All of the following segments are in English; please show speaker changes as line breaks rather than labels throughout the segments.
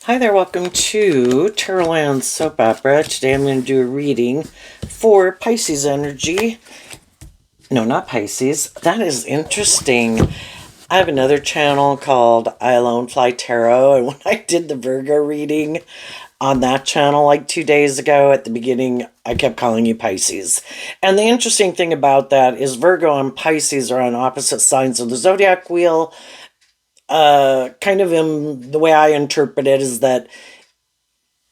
Hi there, welcome to Tarotland Soap Opera. Today I'm going to do a reading for Pisces energy. No, not Pisces. That is interesting. I have another channel called I Alone Fly Tarot, and when I did the Virgo reading on that channel like 2 days ago, at the beginning, I kept calling you Pisces. And the interesting thing about that is Virgo and Pisces are on opposite signs of the zodiac wheel. Kind of in the way I interpret it is that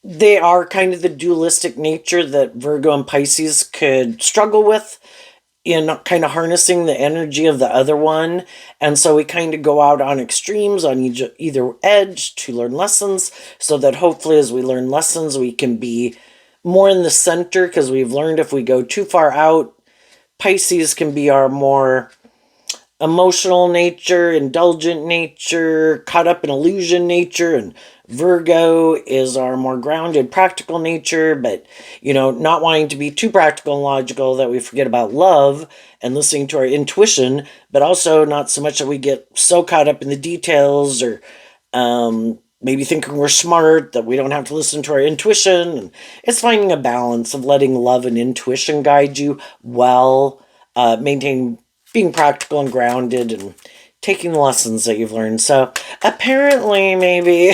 they are kind of the dualistic nature that Virgo and Pisces could struggle with in kind of harnessing the energy of the other one. And so we kind of go out on extremes on either edge to learn lessons, so that hopefully as we learn lessons, we can be more in the center, because we've learned if we go too far out, Pisces can be our more emotional nature, indulgent nature, caught up in illusion nature, and Virgo is our more grounded, practical nature, but, not wanting to be too practical and logical that we forget about love and listening to our intuition, but also not so much that we get so caught up in the details or maybe thinking we're smart that we don't have to listen to our intuition. And it's finding a balance of letting love and intuition guide you while maintaining being practical and grounded and taking the lessons that you've learned. So apparently maybe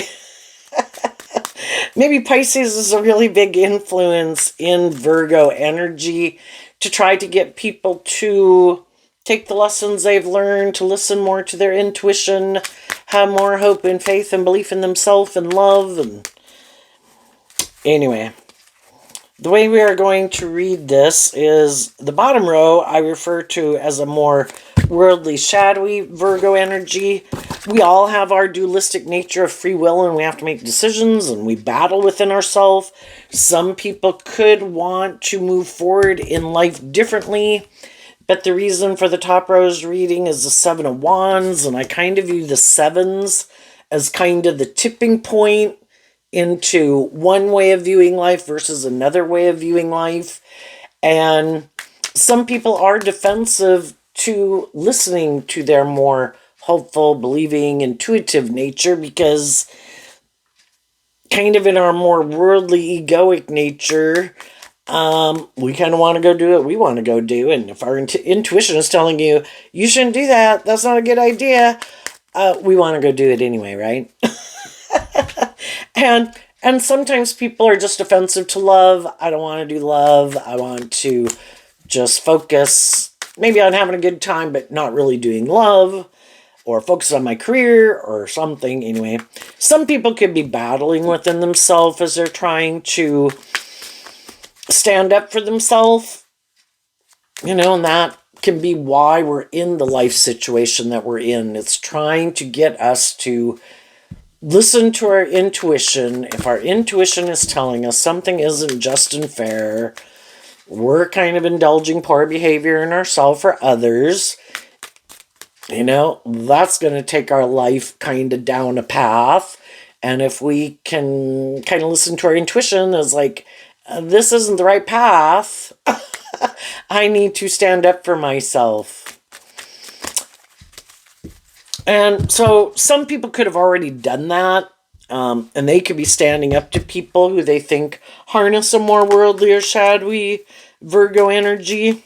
Pisces is a really big influence in Virgo energy to try to get people to take the lessons they've learned, to listen more to their intuition, have more hope and faith and belief in themselves and love. And anyway, the way we are going to read this is the bottom row I refer to as a more worldly, shadowy Virgo energy. We all have our dualistic nature of free will, and we have to make decisions, and we battle within ourselves. Some people could want to move forward in life differently, but the reason for the top row's reading is the Seven of Wands, and I kind of view the sevens as kind of the tipping point into one way of viewing life versus another way of viewing life. And some people are defensive to listening to their more hopeful, believing, intuitive nature, because kind of in our more worldly, egoic nature, we kind of want to go do what we want to go do. And if our intuition is telling you, you shouldn't do that, that's not a good idea, we want to go do it anyway, right? And sometimes people are just offensive to love. I don't want to do love. I want to just focus maybe on having a good time, but not really doing love, or focus on my career or something. Anyway, some people could be battling within themselves as they're trying to stand up for themselves, and that can be why we're in the life situation that we're in. It's trying to get us to listen to our intuition. If our intuition is telling us something isn't just and fair, we're kind of indulging poor behavior in ourselves or others, that's going to take our life kind of down a path. And if we can kind of listen to our intuition as like, this isn't the right path, I need to stand up for myself. And so some people could have already done that, and they could be standing up to people who they think harness a more worldly or shadowy Virgo energy.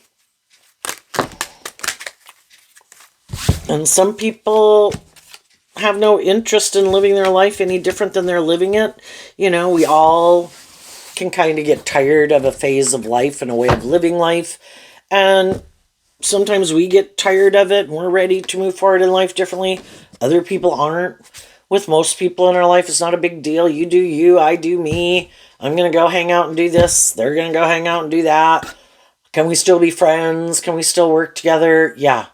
And some people have no interest in living their life any different than they're living it. We all can kind of get tired of a phase of life and a way of living life. And sometimes we get tired of it and we're ready to move forward in life differently. Other people aren't. With most people in our life, it's not a big deal. You do you, I do me. I'm going to go hang out and do this. They're going to go hang out and do that. Can we still be friends? Can we still work together? Yeah.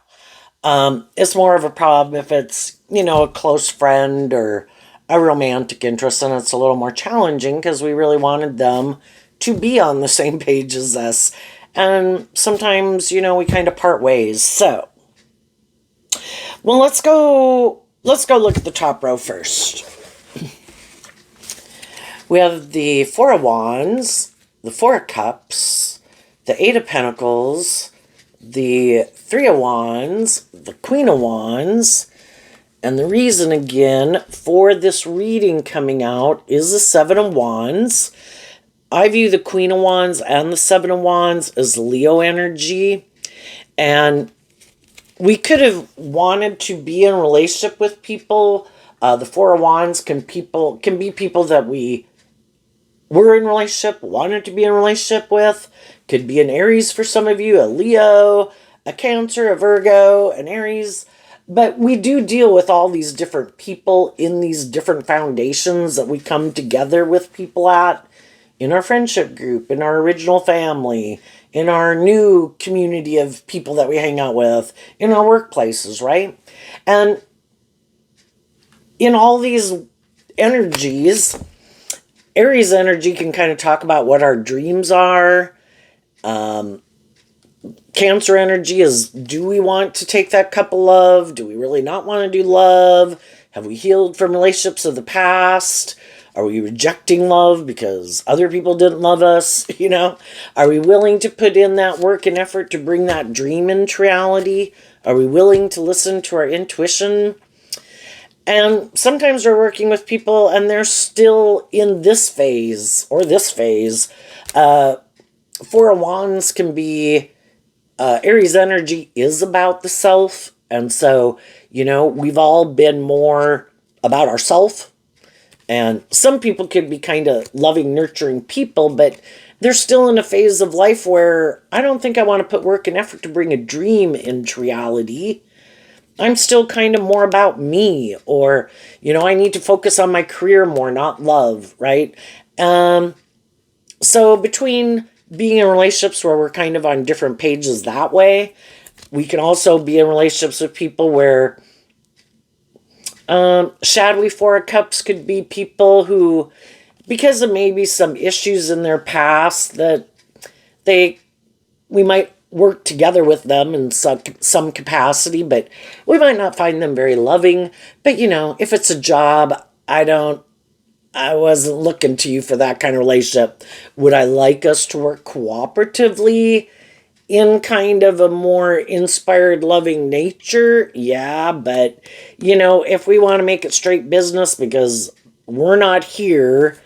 It's more of a problem if it's, a close friend or a romantic interest, and it's a little more challenging because we really wanted them to be on the same page as us. And sometimes, we kind of part ways. So, well, let's go look at the top row first. We have the Four of Wands, the Four of Cups, the Eight of Pentacles, the Three of Wands, the Queen of Wands, And the reason, again, for this reading coming out is the Seven of Wands. I view the Queen of Wands and the Seven of Wands as Leo energy. And we could have wanted to be in a relationship with people. The Four of Wands can be people that we were in a relationship, wanted to be in a relationship with. Could be an Aries for some of you, a Leo, a Cancer, a Virgo, an Aries. But we do deal with all these different people in these different foundations that we come together with people at, in our friendship group, in our original family, in our new community of people that we hang out with, in our workplaces, right? And in all these energies, Aries energy can kind of talk about what our dreams are. Cancer energy is, do we want to take that cup of love? Do we really not want to do love? Have we healed from relationships of the past? Are we rejecting love because other people didn't love us? Are we willing to put in that work and effort to bring that dream into reality? Are we willing to listen to our intuition? And sometimes we're working with people and they're still in this phase or this phase. Four of Wands can be, Aries energy is about the self. And so, we've all been more about ourself. And some people could be kind of loving, nurturing people, but they're still in a phase of life where I don't think I want to put work and effort to bring a dream into reality. I'm still kind of more about me, or, I need to focus on my career more, not love, right? So between being in relationships where we're kind of on different pages that way, we can also be in relationships with people where shadowy Four of Cups could be people who, because of maybe some issues in their past, that we might work together with them in some capacity, but we might not find them very loving. But if it's a job, I wasn't looking to you for that kind of relationship. Would I like us to work cooperatively in kind of a more inspired, loving nature? Yeah, but if we want to make it straight business because we're not here,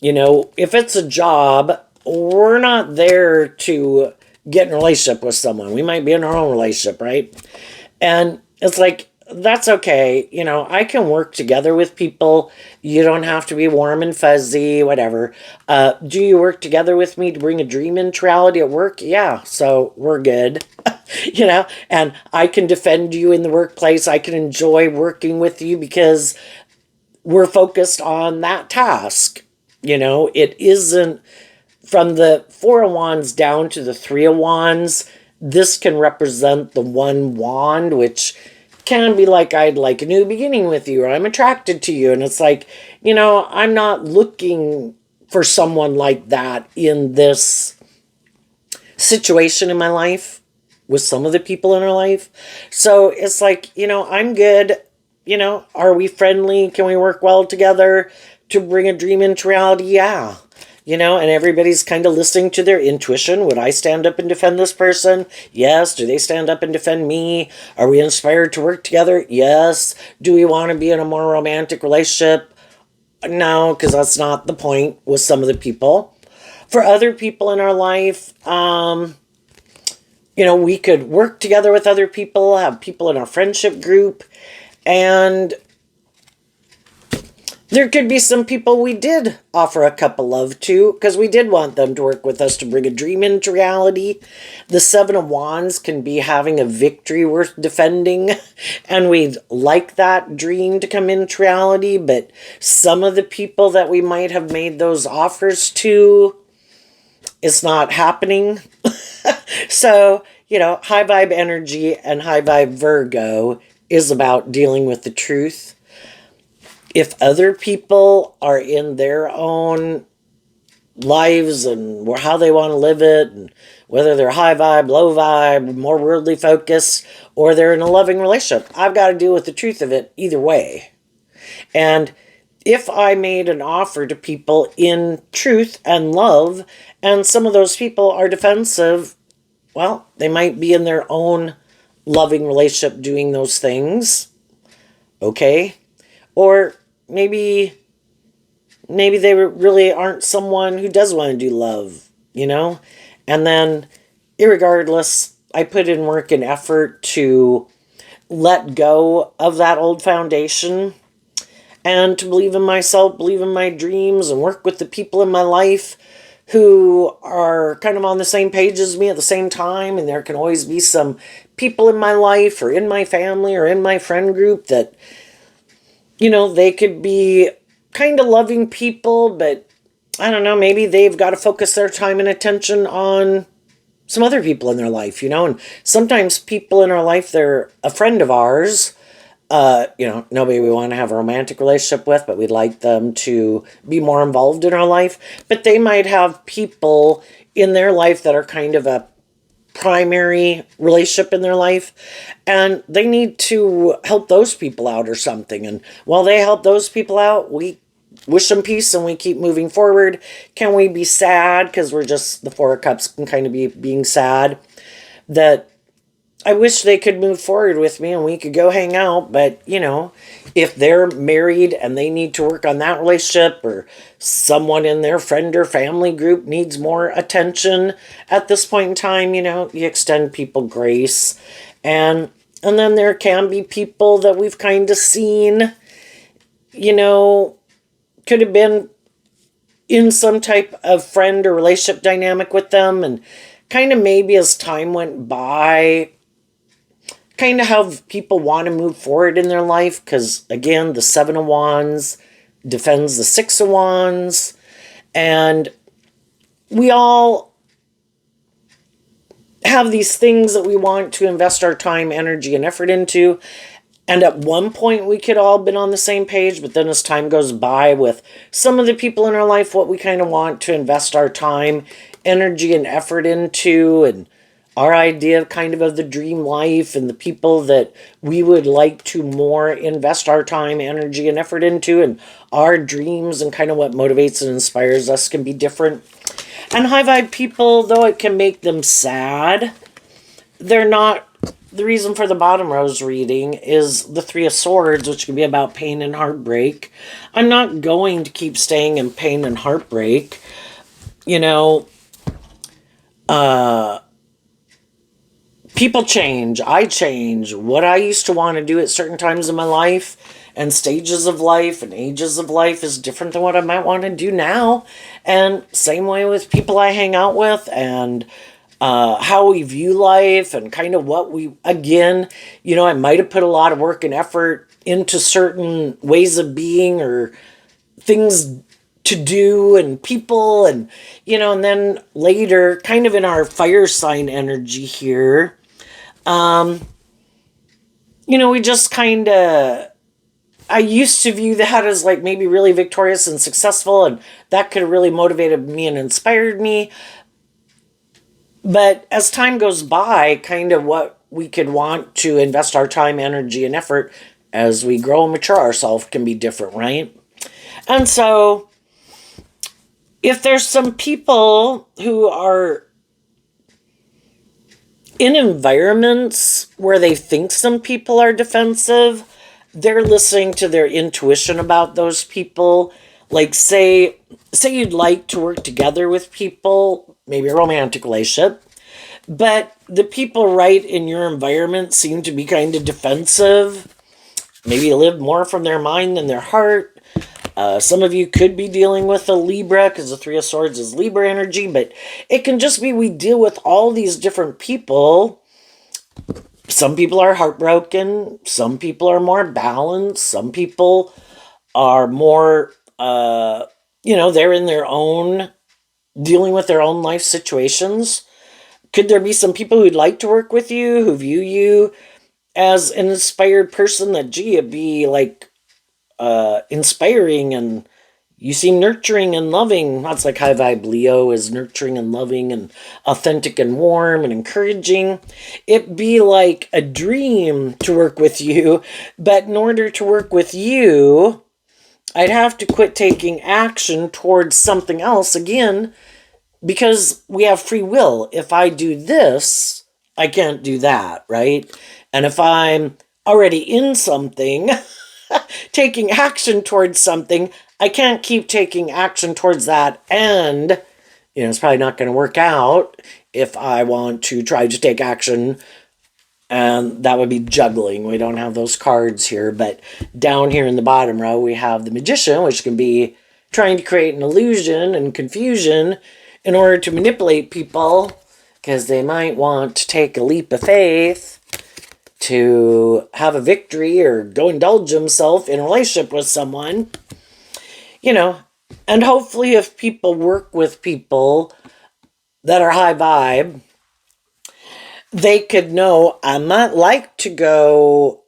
if it's a job, we're not there to get in a relationship with someone. We might be in our own relationship, right? And it's like, that's okay. I can work together with people. You don't have to be warm and fuzzy, whatever. Do you work together with me to bring a dream into reality at work? Yeah, so we're good. And I can defend you in the workplace. I can enjoy working with you because we're focused on that task. It isn't from the Four of Wands down to the Three of Wands. This can represent the one wand, which can be like, I'd like a new beginning with you, or I'm attracted to you. And it's like, I'm not looking for someone like that in this situation in my life with some of the people in our life. So it's like, I'm good. Are we friendly? Can we work well together to bring a dream into reality? Yeah. And everybody's kind of listening to their intuition. Would I stand up and defend this person? Yes. Do they stand up and defend me? Are we inspired to work together? Yes. Do we want to be in a more romantic relationship? No, because that's not the point with some of the people. For other people in our life, we could work together with other people, have people in our friendship group, and there could be some people we did offer a cup of love to because we did want them to work with us to bring a dream into reality. The Seven of Wands can be having a victory worth defending, and we'd like that dream to come into reality, but some of the people that we might have made those offers to, it's not happening. So, high vibe energy and high vibe Virgo is about dealing with the truth. If other people are in their own lives and how they want to live it, and whether they're high vibe, low vibe, more worldly focused, or they're in a loving relationship, I've got to deal with the truth of it either way. And if I made an offer to people in truth and love, and some of those people are defensive, well, they might be in their own loving relationship doing those things. okay? Or maybe they really aren't someone who does want to do love, you know? And then, irregardless, I put in work and effort to let go of that old foundation and to believe in myself, believe in my dreams, and work with the people in my life who are kind of on the same page as me at the same time. And there can always be some people in my life or in my family or in my friend group that, they could be kind of loving people, but I don't know, maybe they've got to focus their time and attention on some other people in their life, and sometimes people in our life, they're a friend of ours, nobody we want to have a romantic relationship with, but we'd like them to be more involved in our life. But they might have people in their life that are kind of a primary relationship in their life, and they need to help those people out or something. And while they help those people out, we wish them peace and we keep moving forward. Can we be sad because we're just the Four of Cups can kind of be being sad that I wish they could move forward with me and we could go hang out, but if they're married and they need to work on that relationship, or someone in their friend or family group needs more attention at this point in time, you extend people grace. And then there can be people that we've kind of seen, could have been in some type of friend or relationship dynamic with them, and kind of maybe as time went by, kind of how people want to move forward in their life, because again, the Seven of Wands defends the Six of Wands, and we all have these things that we want to invest our time, energy, and effort into. And at one point, we could all been on the same page, but then as time goes by with some of the people in our life, what we kind of want to invest our time, energy, and effort into, and our idea of the dream life, and the people that we would like to more invest our time, energy, and effort into, and our dreams and kind of what motivates and inspires us can be different. And high vibe people, though it can make them sad, they're not. The reason for the bottom rose reading is the Three of Swords, which can be about pain and heartbreak. I'm not going to keep staying in pain and heartbreak. People change. I change. What I used to want to do at certain times in my life and stages of life and ages of life is different than what I might want to do now. And same way with people I hang out with, and how we view life, and kind of what we, again, I might have put a lot of work and effort into certain ways of being or things to do and people, and and then later, kind of in our fire sign energy here, we just kind of, I used to view that as like maybe really victorious and successful, and that could have really motivated me and inspired me. But as time goes by, kind of what we could want to invest our time, energy, and effort as we grow and mature ourselves can be different, right? And so, if there's some people who are in environments where they think some people are defensive, they're listening to their intuition about those people. Like, say you'd like to work together with people, maybe a romantic relationship, but the people right in your environment seem to be kind of defensive. Maybe live more from their mind than their heart. Some of you could be dealing with a Libra, because the Three of Swords is Libra energy, but it can just be we deal with all these different people. Some people are heartbroken. Some people are more balanced. Some people are more, they're in their own, dealing with their own life situations. Could there be some people who'd like to work with you, who view you as an inspired person that, gee, it'd be like inspiring, and you seem nurturing and loving. That's like high vibe Leo is nurturing and loving and authentic and warm and encouraging. It'd be like a dream to work with you, but in order to work with you, I'd have to quit taking action towards something else again, because we have free will. If I do this, I can't do that, right? And if I'm already in something, taking action towards something. I can't keep taking action towards that, and it's probably not going to work out if I want to try to take action. And that would be juggling. We don't have those cards here, but down here in the bottom row, we have the Magician, which can be trying to create an illusion and confusion in order to manipulate people, because they might want to take a leap of faith to have a victory or go indulge themselves in a relationship with someone. And hopefully if people work with people that are high vibe, they could know I might like to go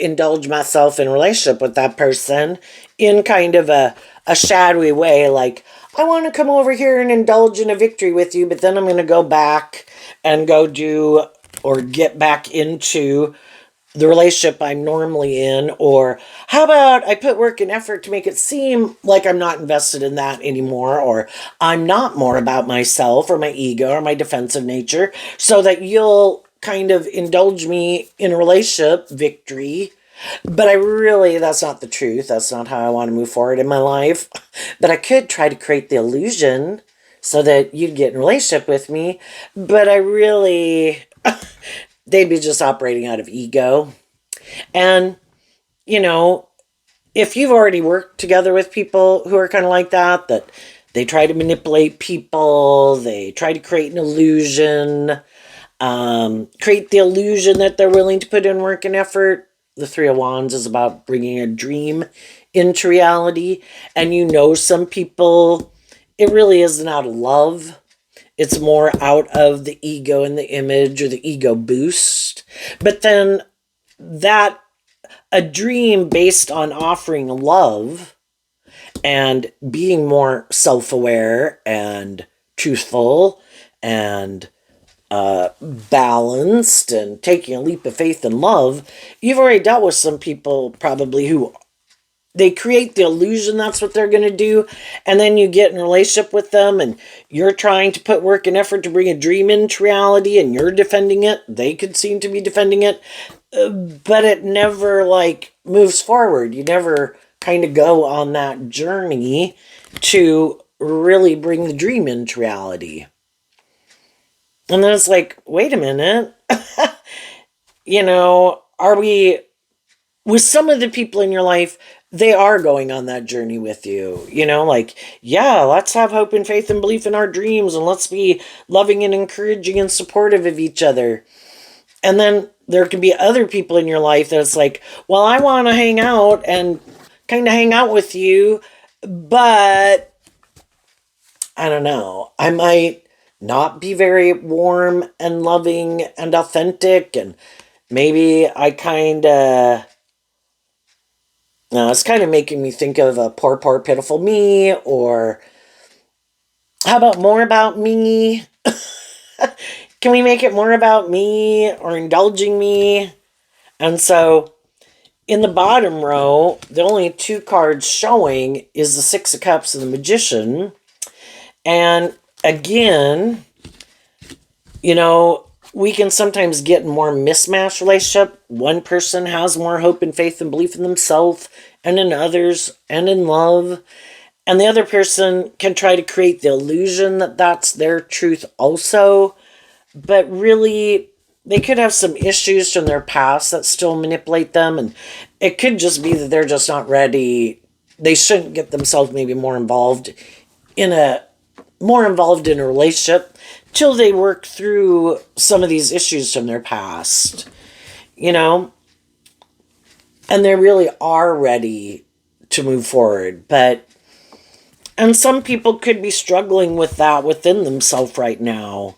indulge myself in a relationship with that person in kind of a shadowy way. Like, I want to come over here and indulge in a victory with you, but then I'm going to go back and go do or get back into the relationship I'm normally in. Or how about I put work and effort to make it seem like I'm not invested in that anymore, or I'm not more about myself or my ego or my defensive nature, so that you'll kind of indulge me in a relationship victory. But that's not the truth. That's not how I want to move forward in my life. But I could try to create the illusion so that you'd get in a relationship with me. But they'd be just operating out of ego. And, if you've already worked together with people who are kind of like that they try to manipulate people, they try to create an illusion, create the illusion that they're willing to put in work and effort. The Three of Wands is about bringing a dream into reality. And some people, it really isn't out of love. It's more out of the ego and the image or the ego boost. But then a dream based on offering love and being more self-aware and truthful and balanced and taking a leap of faith in love. You've already dealt with some people probably who they create the illusion that's what they're going to do, and then you get in a relationship with them and you're trying to put work and effort to bring a dream into reality, and you're defending it. They could seem to be defending it, but it never moves forward. You never kind of go on that journey to really bring the dream into reality. And then it's like, wait a minute, are we, with some of the people in your life, they are going on that journey with you, yeah, let's have hope and faith and belief in our dreams, and let's be loving and encouraging and supportive of each other. And then there can be other people in your life that's like, well, I want to hang out and kind of hang out with you, but I don't know, I might not be very warm and loving and authentic, and maybe I it's kind of making me think of a poor, poor, pitiful me, or how about more about me? Can we make it more about me or indulging me? And so in the bottom row, the only two cards showing is the Six of Cups and the Magician. And again, we can sometimes get in more mismatched relationship. One person has more hope and faith and belief in themselves and in others and in love. And the other person can try to create the illusion that that's their truth also. But really, they could have some issues from their past that still manipulate them. And it could just be that they're just not ready. They shouldn't get themselves maybe more involved in a relationship till they work through some of these issues from their past, and they really are ready to move forward. And some people could be struggling with that within themselves right now.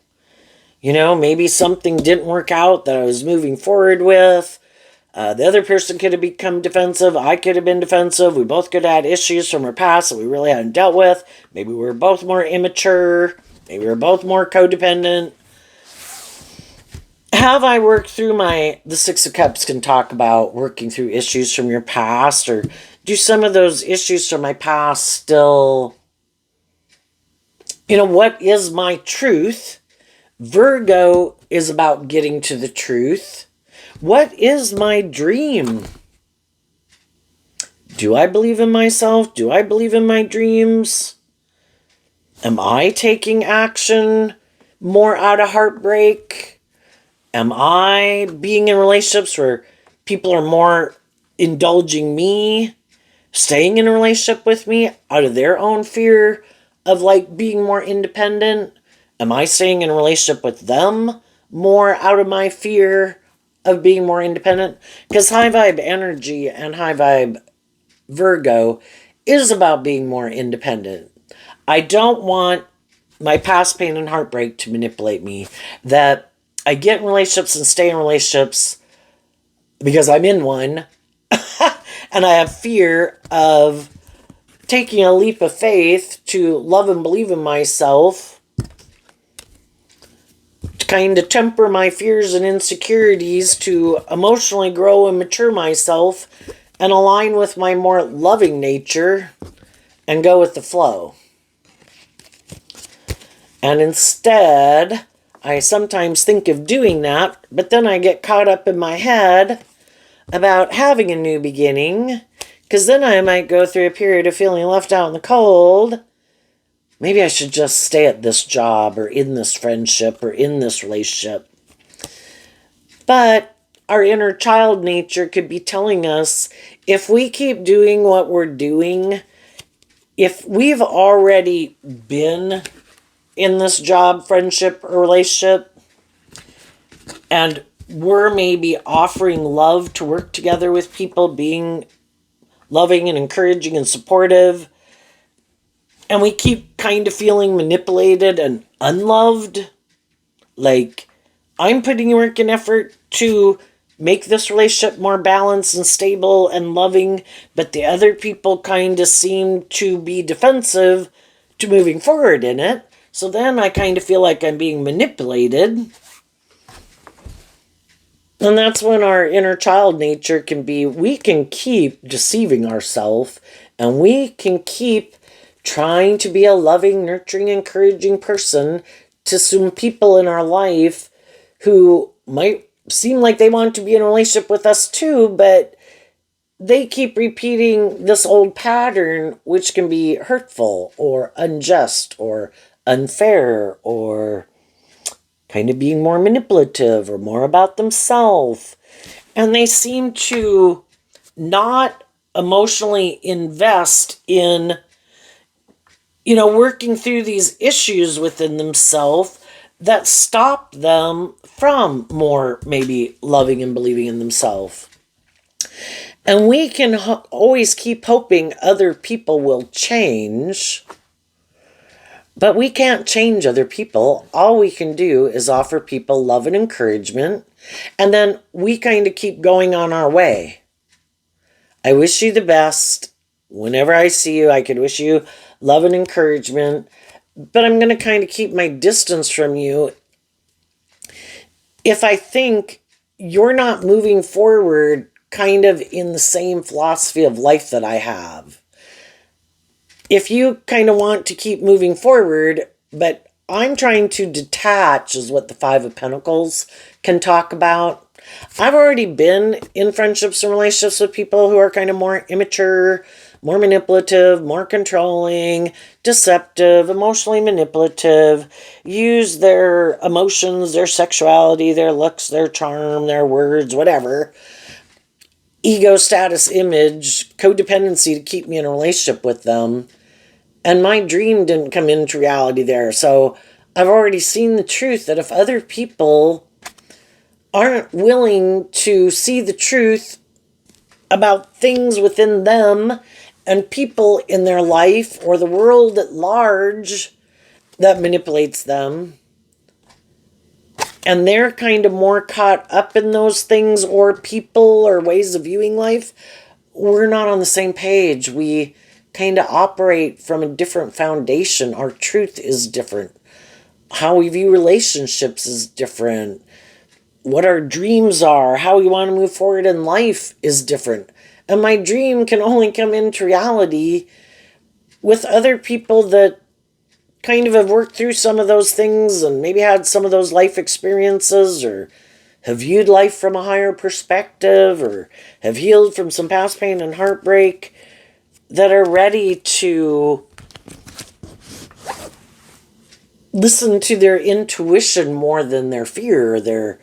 Maybe something didn't work out that I was moving forward with. The other person could have become defensive. I could have been defensive. We both could have had issues from our past that we really hadn't dealt with. Maybe we were both more immature. Maybe we were both more codependent. Have I worked through the Six of Cups can talk about working through issues from your past, or do some of those issues from my past still, what is my truth? Virgo is about getting to the truth. What is my dream? Do I believe in myself? Do I believe in my dreams? Am I taking action more out of heartbreak? Am I being in relationships where people are more indulging me, staying in a relationship with me out of their own fear of like being more independent? Am I staying in a relationship with them more out of my fear of being more independent? Because high vibe energy and high vibe Virgo is about being more independent. I don't want my past pain and heartbreak to manipulate me. That I get in relationships and stay in relationships because I'm in one and I have fear of taking a leap of faith to love and believe in myself, to kind of temper my fears and insecurities, to emotionally grow and mature myself and align with my more loving nature and go with the flow. And instead, I sometimes think of doing that, but then I get caught up in my head about having a new beginning, because then I might go through a period of feeling left out in the cold. Maybe I should just stay at this job or in this friendship or in this relationship. But our inner child nature could be telling us, if we keep doing what we're doing, if we've already been in this job, friendship, or relationship, and we're maybe offering love to work together with people, being loving and encouraging and supportive, and we keep kind of feeling manipulated and unloved, like I'm putting work and effort to make this relationship more balanced and stable and loving, but the other people kind of seem to be defensive to moving forward in it. So then I kind of feel like I'm being manipulated. And that's when our inner child nature can be, we can keep deceiving ourselves and we can keep trying to be a loving, nurturing, encouraging person to some people in our life who might seem like they want to be in a relationship with us too, but they keep repeating this old pattern, which can be hurtful or unjust or unfair or kind of being more manipulative or more about themselves. And they seem to not emotionally invest in, working through these issues within themselves that stop them from more maybe loving and believing in themselves. And we can always keep hoping other people will change, but we can't change other people. All we can do is offer people love and encouragement, and then we kind of keep going on our way. I wish you the best. Whenever I see you, I could wish you love and encouragement, but I'm going to kind of keep my distance from you if I think you're not moving forward kind of in the same philosophy of life that I have. If you kind of want to keep moving forward, but I'm trying to detach, is what the Five of Pentacles can talk about. I've already been in friendships and relationships with people who are kind of more immature, more manipulative, more controlling, deceptive, emotionally manipulative, use their emotions, their sexuality, their looks, their charm, their words, whatever, ego, status, image, codependency to keep me in a relationship with them. And my dream didn't come into reality there. So I've already seen the truth that if other people aren't willing to see the truth about things within them and people in their life or the world at large that manipulates them, and they're kind of more caught up in those things or people or ways of viewing life, we're not on the same page. We kind of operate from a different foundation. Our truth is different. How we view relationships is different. What our dreams are, how we want to move forward in life is different. And my dream can only come into reality with other people that kind of have worked through some of those things and maybe had some of those life experiences or have viewed life from a higher perspective, or have healed from some past pain and heartbreak, that are ready to listen to their intuition more than their fear, or their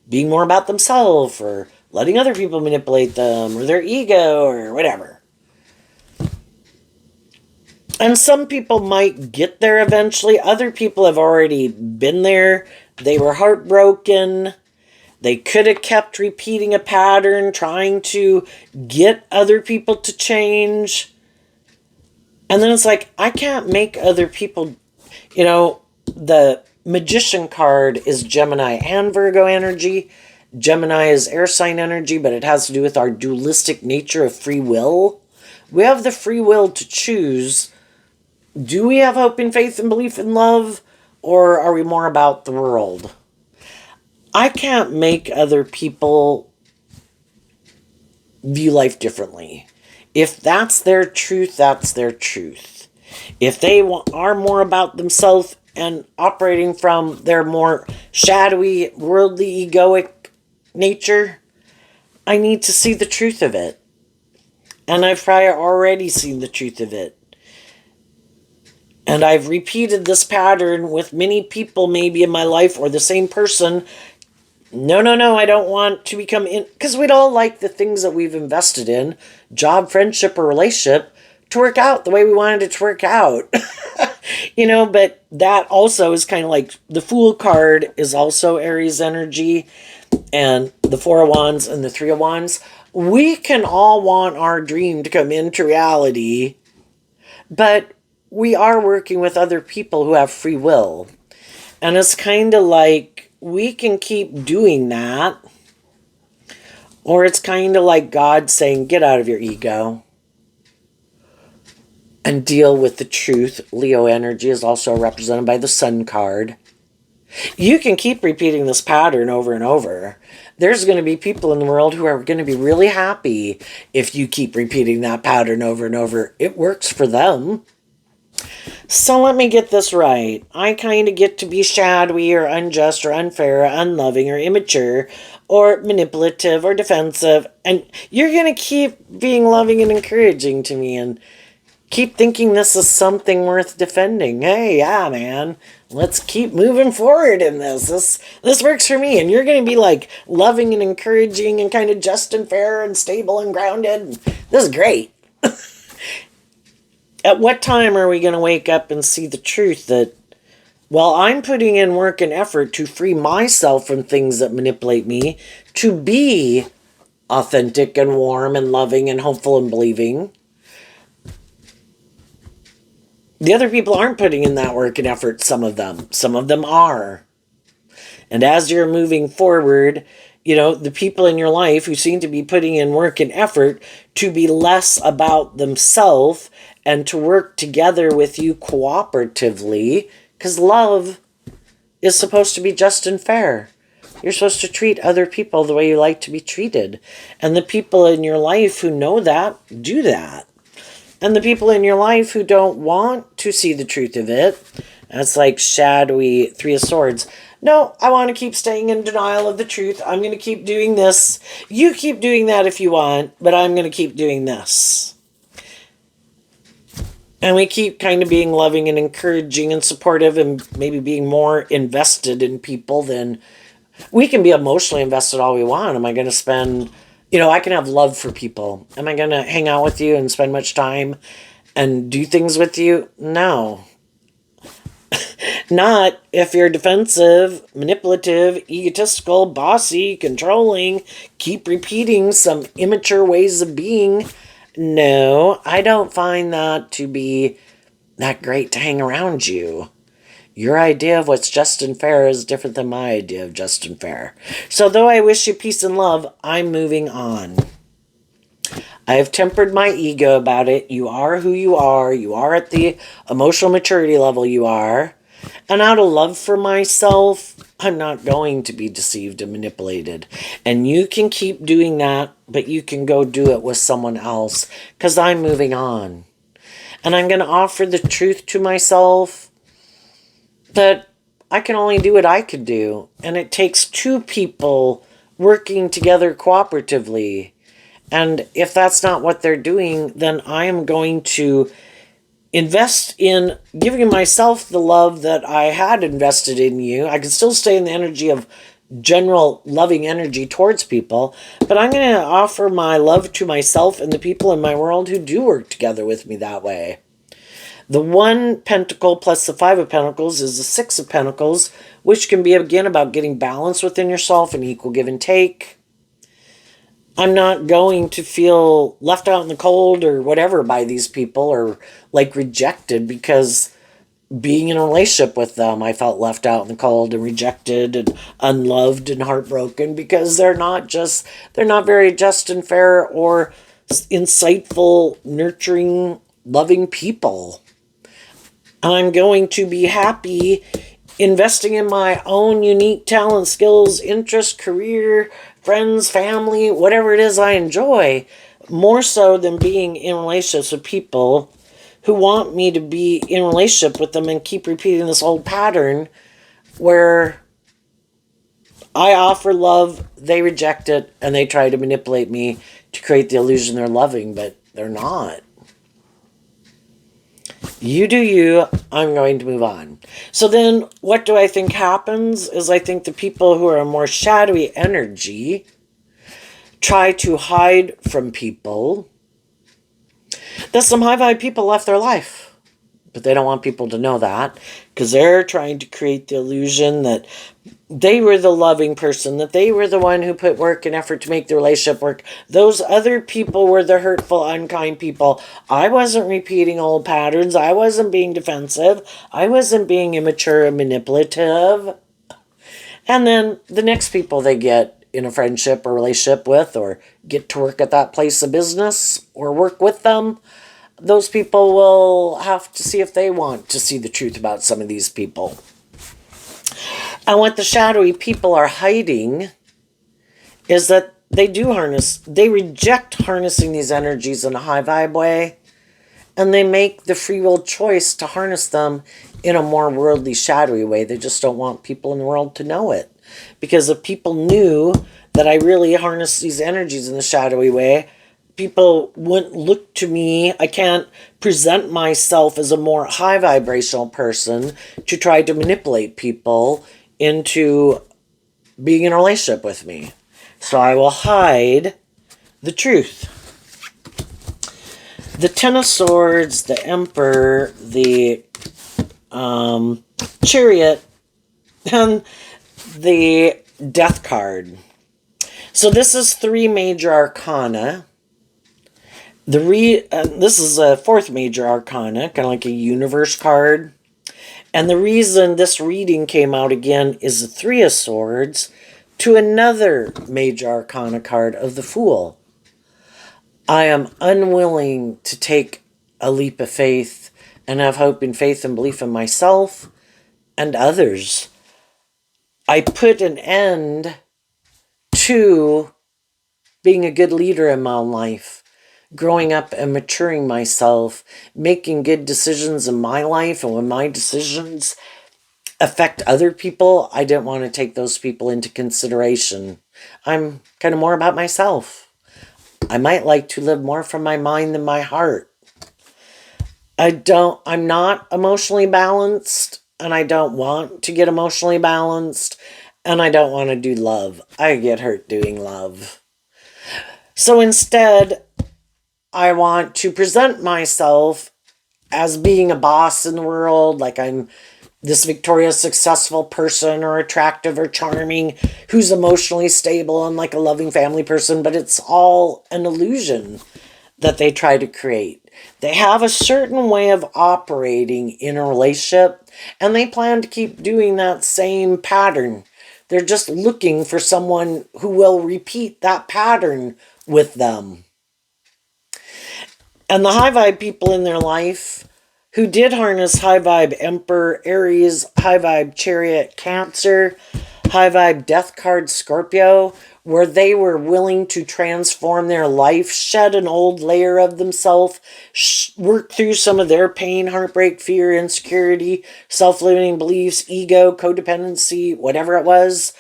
being more about themselves, or letting other people manipulate them, or their ego, or whatever. And some people might get there eventually. Other people have already been there. They were heartbroken. They could have kept repeating a pattern, trying to get other people to change. And then it's like, I can't make other people, the Magician card is Gemini and Virgo energy. Gemini is air sign energy, but it has to do with our dualistic nature of free will. We have the free will to choose. Do we have hope and faith and belief in love? Or are we more about the world? I can't make other people view life differently. If that's their truth, that's their truth. If they are more about themselves and operating from their more shadowy, worldly, egoic nature, I need to see the truth of it. And I've probably already seen the truth of it. And I've repeated this pattern with many people maybe in my life, or the same person. No, I don't want to become in, because we'd all like the things that we've invested in, job, friendship, or relationship, to work out the way we wanted it to work out. But that also is kind of like the Fool card is also Aries energy, and the Four of Wands and the Three of Wands. We can all want our dream to come into reality, but we are working with other people who have free will. And it's kind of like we can keep doing that, or it's kind of like God saying, get out of your ego and deal with the truth. Leo energy is also represented by the Sun card. You can keep repeating this pattern over and over. There's going to be people in the world who are going to be really happy if you keep repeating that pattern over and over. It works for them. So let me get this right. I kind of get to be shadowy or unjust or unfair or unloving or immature or manipulative or defensive. And you're going to keep being loving and encouraging to me and keep thinking this is something worth defending. Hey, yeah, man. Let's keep moving forward in this. This works for me. And you're going to be like loving and encouraging and kind of just and fair and stable and grounded. This is great. At what time are we going to wake up and see the truth that, well, I'm putting in work and effort to free myself from things that manipulate me to be authentic and warm and loving and hopeful and believing. The other people aren't putting in that work and effort, some of them. Some of them are. And as you're moving forward, the people in your life who seem to be putting in work and effort to be less about themselves and to work together with you cooperatively, because love is supposed to be just and fair. You're supposed to treat other people the way you like to be treated. And the people in your life who know that, do that. And the people in your life who don't want to see the truth of it, that's like shadowy Three of Swords. No, I want to keep staying in denial of the truth. I'm going to keep doing this. You keep doing that if you want, but I'm going to keep doing this. And we keep kind of being loving and encouraging and supportive and maybe being more invested in people than... We can be emotionally invested all we want. Am I going to spend... I can have love for people. Am I going to hang out with you and spend much time and do things with you? No. Not if you're defensive, manipulative, egotistical, bossy, controlling, keep repeating some immature ways of being. No, I don't find that to be that great to hang around you. Your idea of what's just and fair is different than my idea of just and fair. So though I wish you peace and love, I'm moving on. I have tempered my ego about it. You are who you are. You are at the emotional maturity level you are. And out of love for myself, I'm not going to be deceived and manipulated. And you can keep doing that, but you can go do it with someone else, because I'm moving on. And I'm going to offer the truth to myself that I can only do what I could do. And it takes two people working together cooperatively. And if that's not what they're doing, then I am going to invest in giving myself the love that I had invested in you. I can still stay in the energy of general loving energy towards people, but I'm going to offer my love to myself and the people in my world who do work together with me that way. The 1 pentacle plus the 5 of pentacles is the 6 of pentacles, which can be, again, about getting balance within yourself and equal give and take. I'm not going to feel left out in the cold or whatever by these people, or like rejected, because being in a relationship with them, I felt left out in the cold and rejected and unloved and heartbroken, because they're not very just and fair or insightful, nurturing, loving people. I'm going to be happy investing in my own unique talent, skills, interest, career, friends, family, whatever it is I enjoy, more so than being in relationships with people who want me to be in relationship with them and keep repeating this old pattern where I offer love, they reject it, and they try to manipulate me to create the illusion they're loving, but they're not. You do you, I'm going to move on. So then what do I think happens is I think the people who are more shadowy energy try to hide from people. That some high vibe people left their life, but they don't want people to know that, because they're trying to create the illusion that they were the loving person, that they were the one who put work and effort to make the relationship work. Those other people were the hurtful, unkind people. I wasn't repeating old patterns. I wasn't being defensive. I wasn't being immature and manipulative. And then the next people they get in a friendship or relationship with, or get to work at that place of business or work with them, those people will have to see if they want to see the truth about some of these people. And what the shadowy people are hiding is that they reject harnessing these energies in a high vibe way, and they make the free will choice to harness them in a more worldly, shadowy way. They just don't want people in the world to know it. Because if people knew that I really harness these energies in the shadowy way, people wouldn't look to me. I can't present myself as a more high vibrational person to try to manipulate people into being in a relationship with me. So I will hide the truth. The Ten of Swords, the Emperor, the Chariot, and the Death card. So this is 3 major arcana. This is a 4th major arcana, kind of like a universe card. And the reason this reading came out again is the 3 of Swords to another major arcana card of the Fool. I am unwilling to take a leap of faith and have hope and faith and belief in myself and others. I put an end to being a good leader in my own life, growing up and maturing myself, making good decisions in my life, and when my decisions affect other people, I didn't want to take those people into consideration. I'm kind of more about myself. I might like to live more from my mind than my heart. I'm not emotionally balanced, and I don't want to get emotionally balanced, and I don't want to do love. I get hurt doing love. So instead, I want to present myself as being a boss in the world, like I'm this victorious, successful person, or attractive or charming, who's emotionally stable and like a loving family person, but it's all an illusion that they try to create. They have a certain way of operating in a relationship, and they plan to keep doing that same pattern. They're just looking for someone who will repeat that pattern with them. And the high vibe people in their life who did harness high vibe Emperor, Aries, high vibe Chariot, Cancer, high vibe Death card, Scorpio, where they were willing to transform their life, shed an old layer of themselves, work through some of their pain, heartbreak, fear, insecurity, self-limiting beliefs, ego, codependency, whatever it was,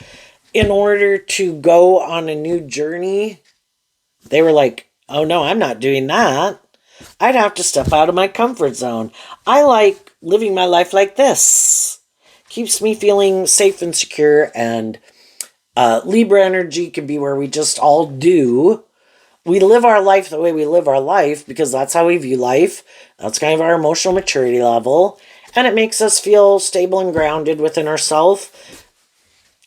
in order to go on a new journey, they were like, oh no, I'm not doing that. I'd have to step out of my comfort zone. I like living my life like this. Keeps me feeling safe and secure. And Libra energy can be where we just all do. We live our life the way we live our life because that's how we view life. That's kind of our emotional maturity level. And it makes us feel stable and grounded within ourselves,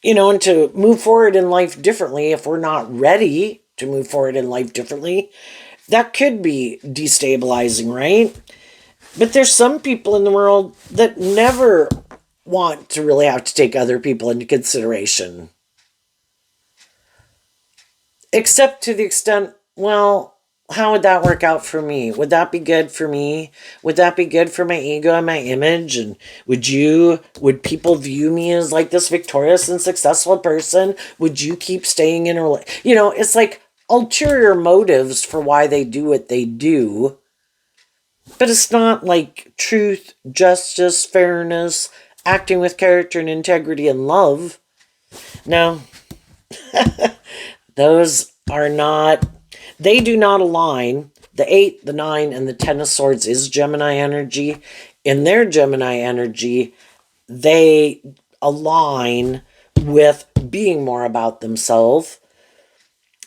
and to move forward in life differently if we're not ready to move forward in life differently, that could be destabilizing, right? But there's some people in the world that never want to really have to take other people into consideration. Except to the extent, well, how would that work out for me? Would that be good for me? Would that be good for my ego and my image? And would people view me as like this victorious and successful person? Would you keep staying in a, it's like ulterior motives for why they do what they do. But it's not like truth, justice, fairness, acting with character and integrity and love. No, those are not, they do not align. The 8, the 9, and the 10 of Swords is Gemini energy. In their Gemini energy, they align with being more about themselves.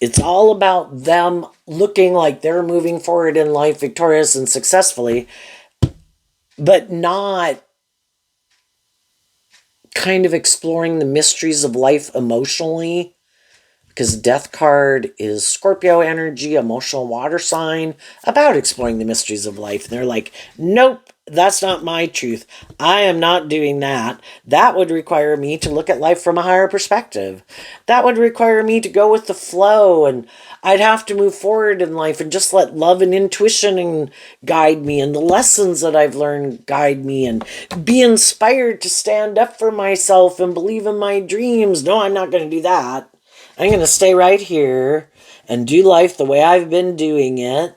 It's all about them looking like they're moving forward in life victorious and successfully, but not kind of exploring the mysteries of life emotionally, because Death card is Scorpio energy, emotional water sign, about exploring the mysteries of life. And they're like, nope, that's not my truth. I am not doing that. That would require me to look at life from a higher perspective. That would require me to go with the flow, and I'd have to move forward in life and just let love and intuition and guide me, and the lessons that I've learned guide me, and be inspired to stand up for myself and believe in my dreams. No, I'm not going to do that. I'm going to stay right here and do life the way I've been doing it.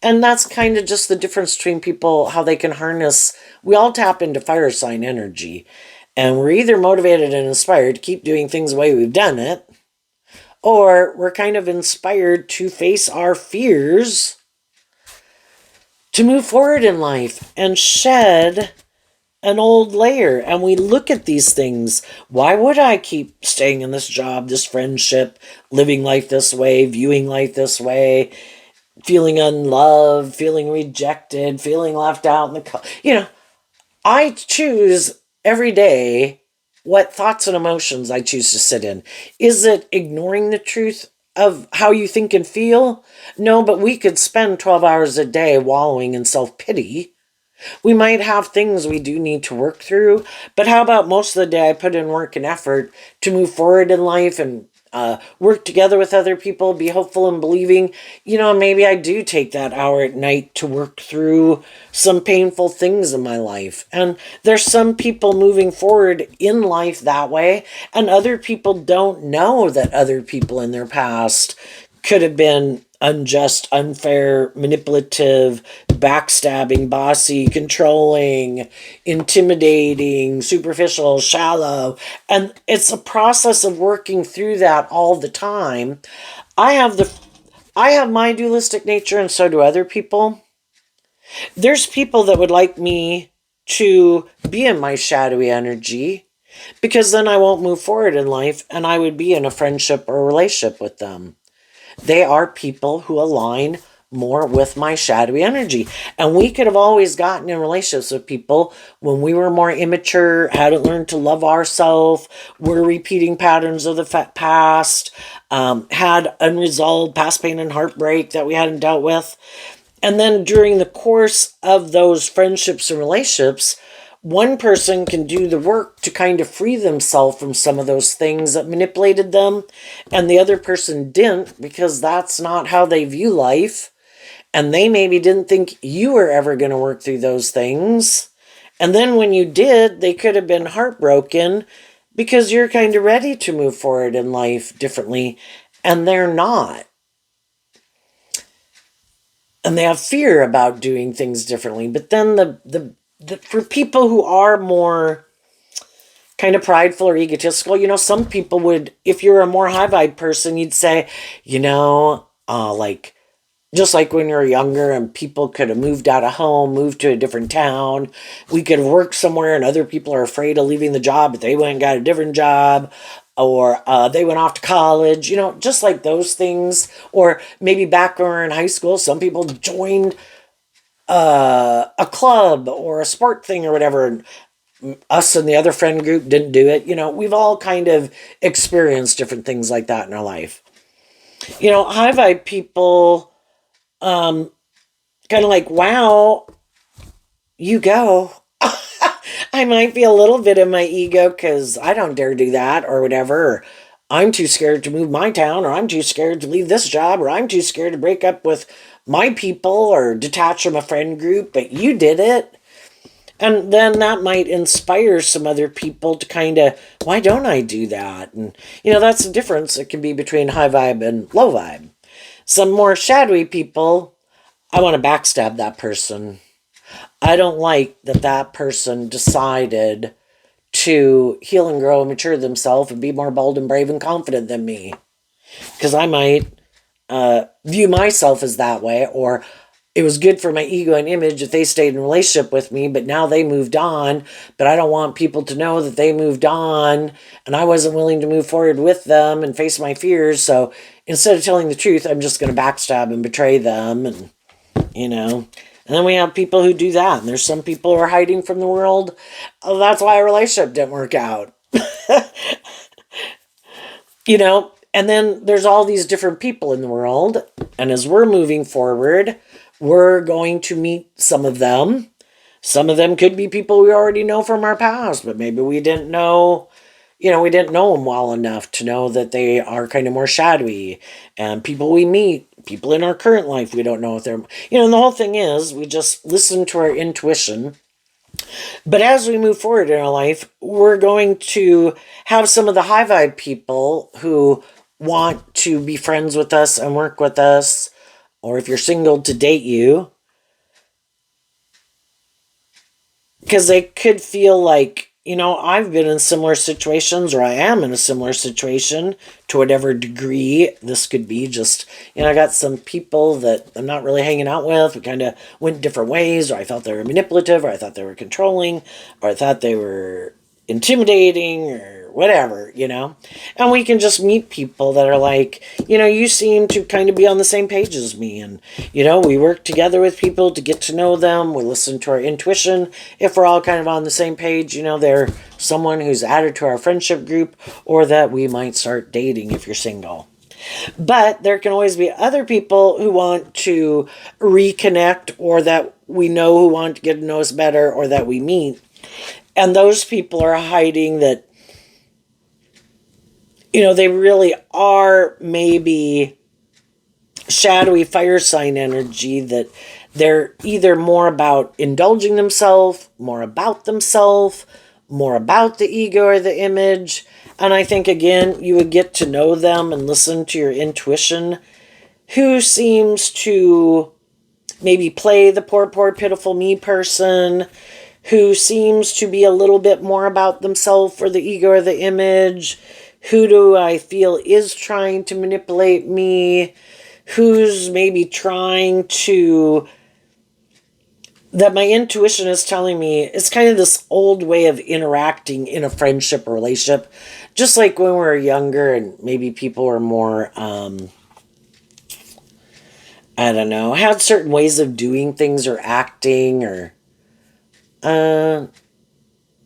And that's kind of just the difference between people, how they can harness. We all tap into fire sign energy. And we're either motivated and inspired to keep doing things the way we've done it, or we're kind of inspired to face our fears, to move forward in life and shed an old layer. And we look at these things. Why would I keep staying in this job, this friendship, living life this way, viewing life this way, feeling unloved, feeling rejected, feeling left out in I choose every day what thoughts and emotions I choose to sit in. Is it ignoring the truth of how you think and feel? No, but we could spend 12 hours a day wallowing in self-pity. We might have things we do need to work through, but how about most of the day I put in work and effort to move forward in life and work together with other people, be hopeful and believing, maybe I do take that hour at night to work through some painful things in my life. And there's some people moving forward in life that way, and other people don't know that other people in their past could have been unjust, unfair, manipulative, backstabbing, bossy, controlling, intimidating, superficial, shallow. And it's a process of working through that all the time. I have my dualistic nature, and so do other people. There's people that would like me to be in my shadowy energy, because then I won't move forward in life and I would be in a friendship or a relationship with them. They are people who align more with my shadowy energy. And we could have always gotten in relationships with people when we were more immature, hadn't learned to love ourselves, were repeating patterns of the past, had unresolved past pain and heartbreak that we hadn't dealt with. And then during the course of those friendships and relationships, one person can do the work to kind of free themselves from some of those things that manipulated them, and the other person didn't, because that's not how they view life. And they maybe didn't think you were ever going to work through those things. And then when you did, they could have been heartbroken because you're kind of ready to move forward in life differently, and they're not. And they have fear about doing things differently. But then for people who are more kind of prideful or egotistical. Some people would, if you're a more high vibe person, you'd say, like, just like when you were younger and people could have moved out of home, moved to a different town. We could have worked somewhere and other people are afraid of leaving the job, but they went and got a different job. Or they went off to college, just like those things. Or maybe back when we were in high school, some people joined a club or a sport thing or whatever. And us and the other friend group didn't do it. We've all kind of experienced different things like that in our life. High vibe people, kind of like, wow, you go. I might be a little bit in my ego because I don't dare do that or whatever. Or I'm too scared to move my town, or I'm too scared to leave this job, or I'm too scared to break up with my people or detach from a friend group, but you did it. And then that might inspire some other people to kind of, why don't I do that? And, that's the difference. It can be between high vibe and low vibe. Some more shadowy people, I want to backstab that person. I don't like that person decided to heal and grow and mature themselves and be more bold and brave and confident than me. Because I might view myself as that way, or it was good for my ego and image if they stayed in a relationship with me, but now they moved on, but I don't want people to know that they moved on and I wasn't willing to move forward with them and face my fears. So instead of telling the truth, I'm just going to backstab and betray them. And then we have people who do that. And there's some people who are hiding from the world. Oh, that's why a relationship didn't work out. And then there's all these different people in the world. And as we're moving forward, we're going to meet some of them. Some of them could be people we already know from our past, but maybe we didn't know, we didn't know them well enough to know that they are kind of more shadowy. And people we meet, people in our current life, we don't know if they're, and the whole thing is we just listen to our intuition. But as we move forward in our life, we're going to have some of the high vibe people who want to be friends with us and work with us, or if you're single, to date you. Because they could feel like, I've been in similar situations, or I am in a similar situation to whatever degree this could be. Just, I got some people that I'm not really hanging out with. We kind of went different ways, or I felt they were manipulative, or I thought they were controlling, or I thought they were intimidating, or whatever, And we can just meet people that are like, you seem to kind of be on the same page as me. And, we work together with people to get to know them. We listen to our intuition. If we're all kind of on the same page, they're someone who's added to our friendship group, or that we might start dating if you're single. But there can always be other people who want to reconnect, or that we know who want to get to know us better, or that we meet. And those people are hiding that, they really are maybe shadowy fire sign energy, that they're either more about indulging themselves, more about the ego or the image. And I think, again, you would get to know them and listen to your intuition. Who seems to maybe play the poor, pitiful me person? Who seems to be a little bit more about themselves or the ego or the image? Who do I feel is trying to manipulate me? Who's maybe trying to, that my intuition is telling me it's kind of this old way of interacting in a friendship or relationship. Just like when we were younger and maybe people were more, I don't know, had certain ways of doing things or acting, or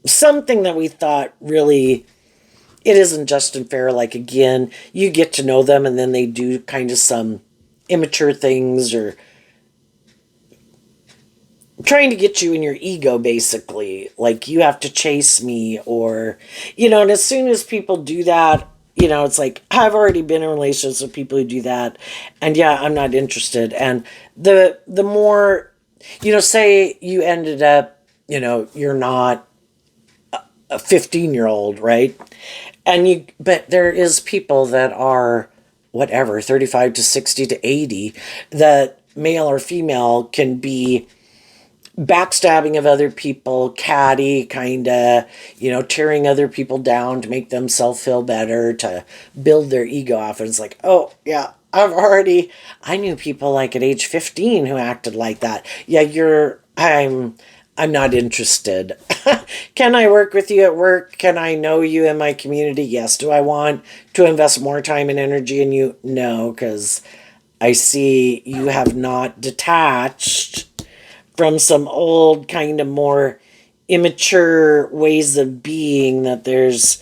something that we thought really, it isn't just and fair. Like, again, you get to know them and then they do kind of some immature things, or trying to get you in your ego, basically. Like, you have to chase me, or, and as soon as people do that, it's like, I've already been in relationships with people who do that. And yeah, I'm not interested. And the more, say you ended up, you're not a 15-year-old, right? But there is people that are whatever, 35 to 60 to 80, that male or female can be backstabbing of other people, catty, kind of, tearing other people down to make themselves feel better, to build their ego off. And it's like, oh, yeah, I knew people like at age 15 who acted like that. Yeah, I'm not interested. Can I work with you at work? Can I know you in my community? Yes. Do I want to invest more time and energy in you? No, because I see you have not detached from some old, kind of more immature ways of being, that there's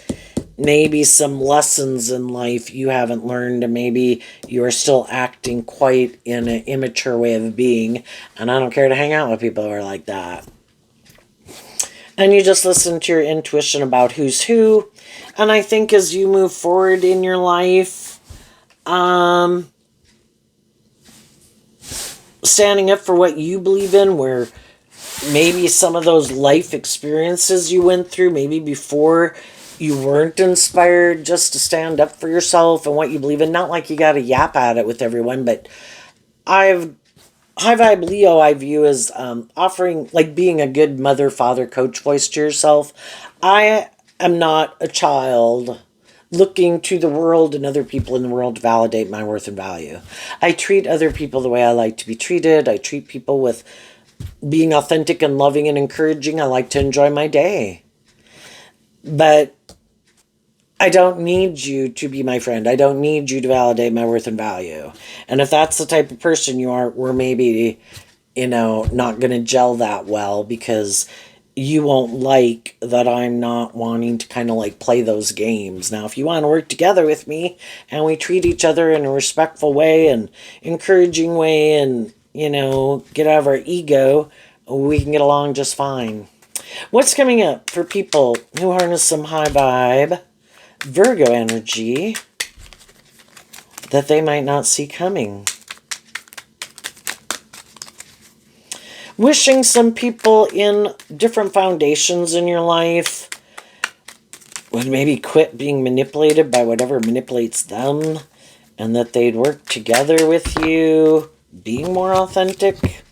maybe some lessons in life you haven't learned, and maybe you're still acting quite in an immature way of being. And I don't care to hang out with people who are like that. And you just listen to your intuition about who's who. And I think as you move forward in your life, standing up for what you believe in, where maybe some of those life experiences you went through, maybe before, you weren't inspired just to stand up for yourself and what you believe in. Not like you got to yap at it with everyone, but High Vibe Leo I view as offering, like being a good mother, father, coach voice to yourself. I am not a child looking to the world and other people in the world to validate my worth and value. I treat other people the way I like to be treated. I treat people with being authentic and loving and encouraging. I like to enjoy my day. But I don't need you to be my friend. I don't need you to validate my worth and value. And if that's the type of person you are, we're maybe, not going to gel that well, because you won't like that I'm not wanting to kind of like play those games. Now, if you want to work together with me and we treat each other in a respectful way and encouraging way, and, get out of our ego, we can get along just fine. What's coming up for people who harness some high vibe Virgo energy that they might not see coming? Wishing some people in different foundations in your life would maybe quit being manipulated by whatever manipulates them, and that they'd work together with you, being more authentic.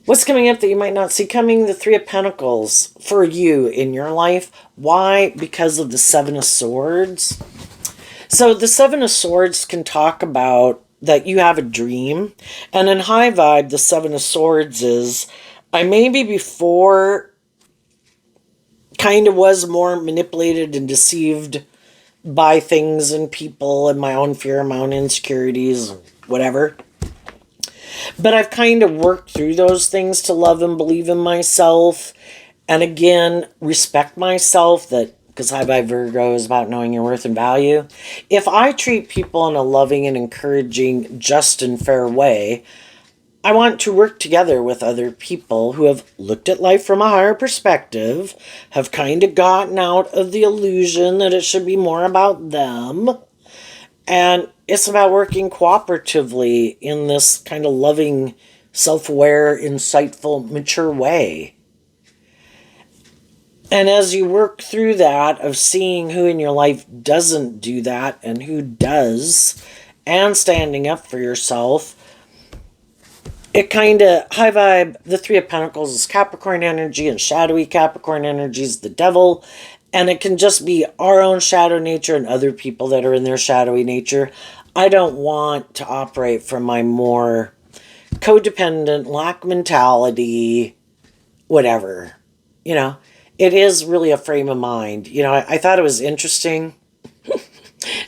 What's coming up that you might not see coming? The Three of Pentacles for you in your life. Why? Because of the Seven of Swords. So the Seven of Swords can talk about that you have a dream. And in high vibe, the Seven of Swords is, I maybe before kind of was more manipulated and deceived by things and people and my own fear, my own insecurities, whatever. But I've kind of worked through those things to love and believe in myself. And again, respect myself, that because High Vibe Virgo is about knowing your worth and value. If I treat people in a loving and encouraging, just and fair way, I want to work together with other people who have looked at life from a higher perspective, have kind of gotten out of the illusion that it should be more about them. And it's about working cooperatively in this kind of loving, self-aware, insightful, mature way. And as you work through that, of seeing who in your life doesn't do that and who does, and standing up for yourself, it kind of, high vibe, the Three of Pentacles is Capricorn energy, and shadowy Capricorn energy is the devil. And it can just be our own shadow nature and other people that are in their shadowy nature. I don't want to operate from my more codependent, lack mentality, whatever. It is really a frame of mind. I thought it was interesting,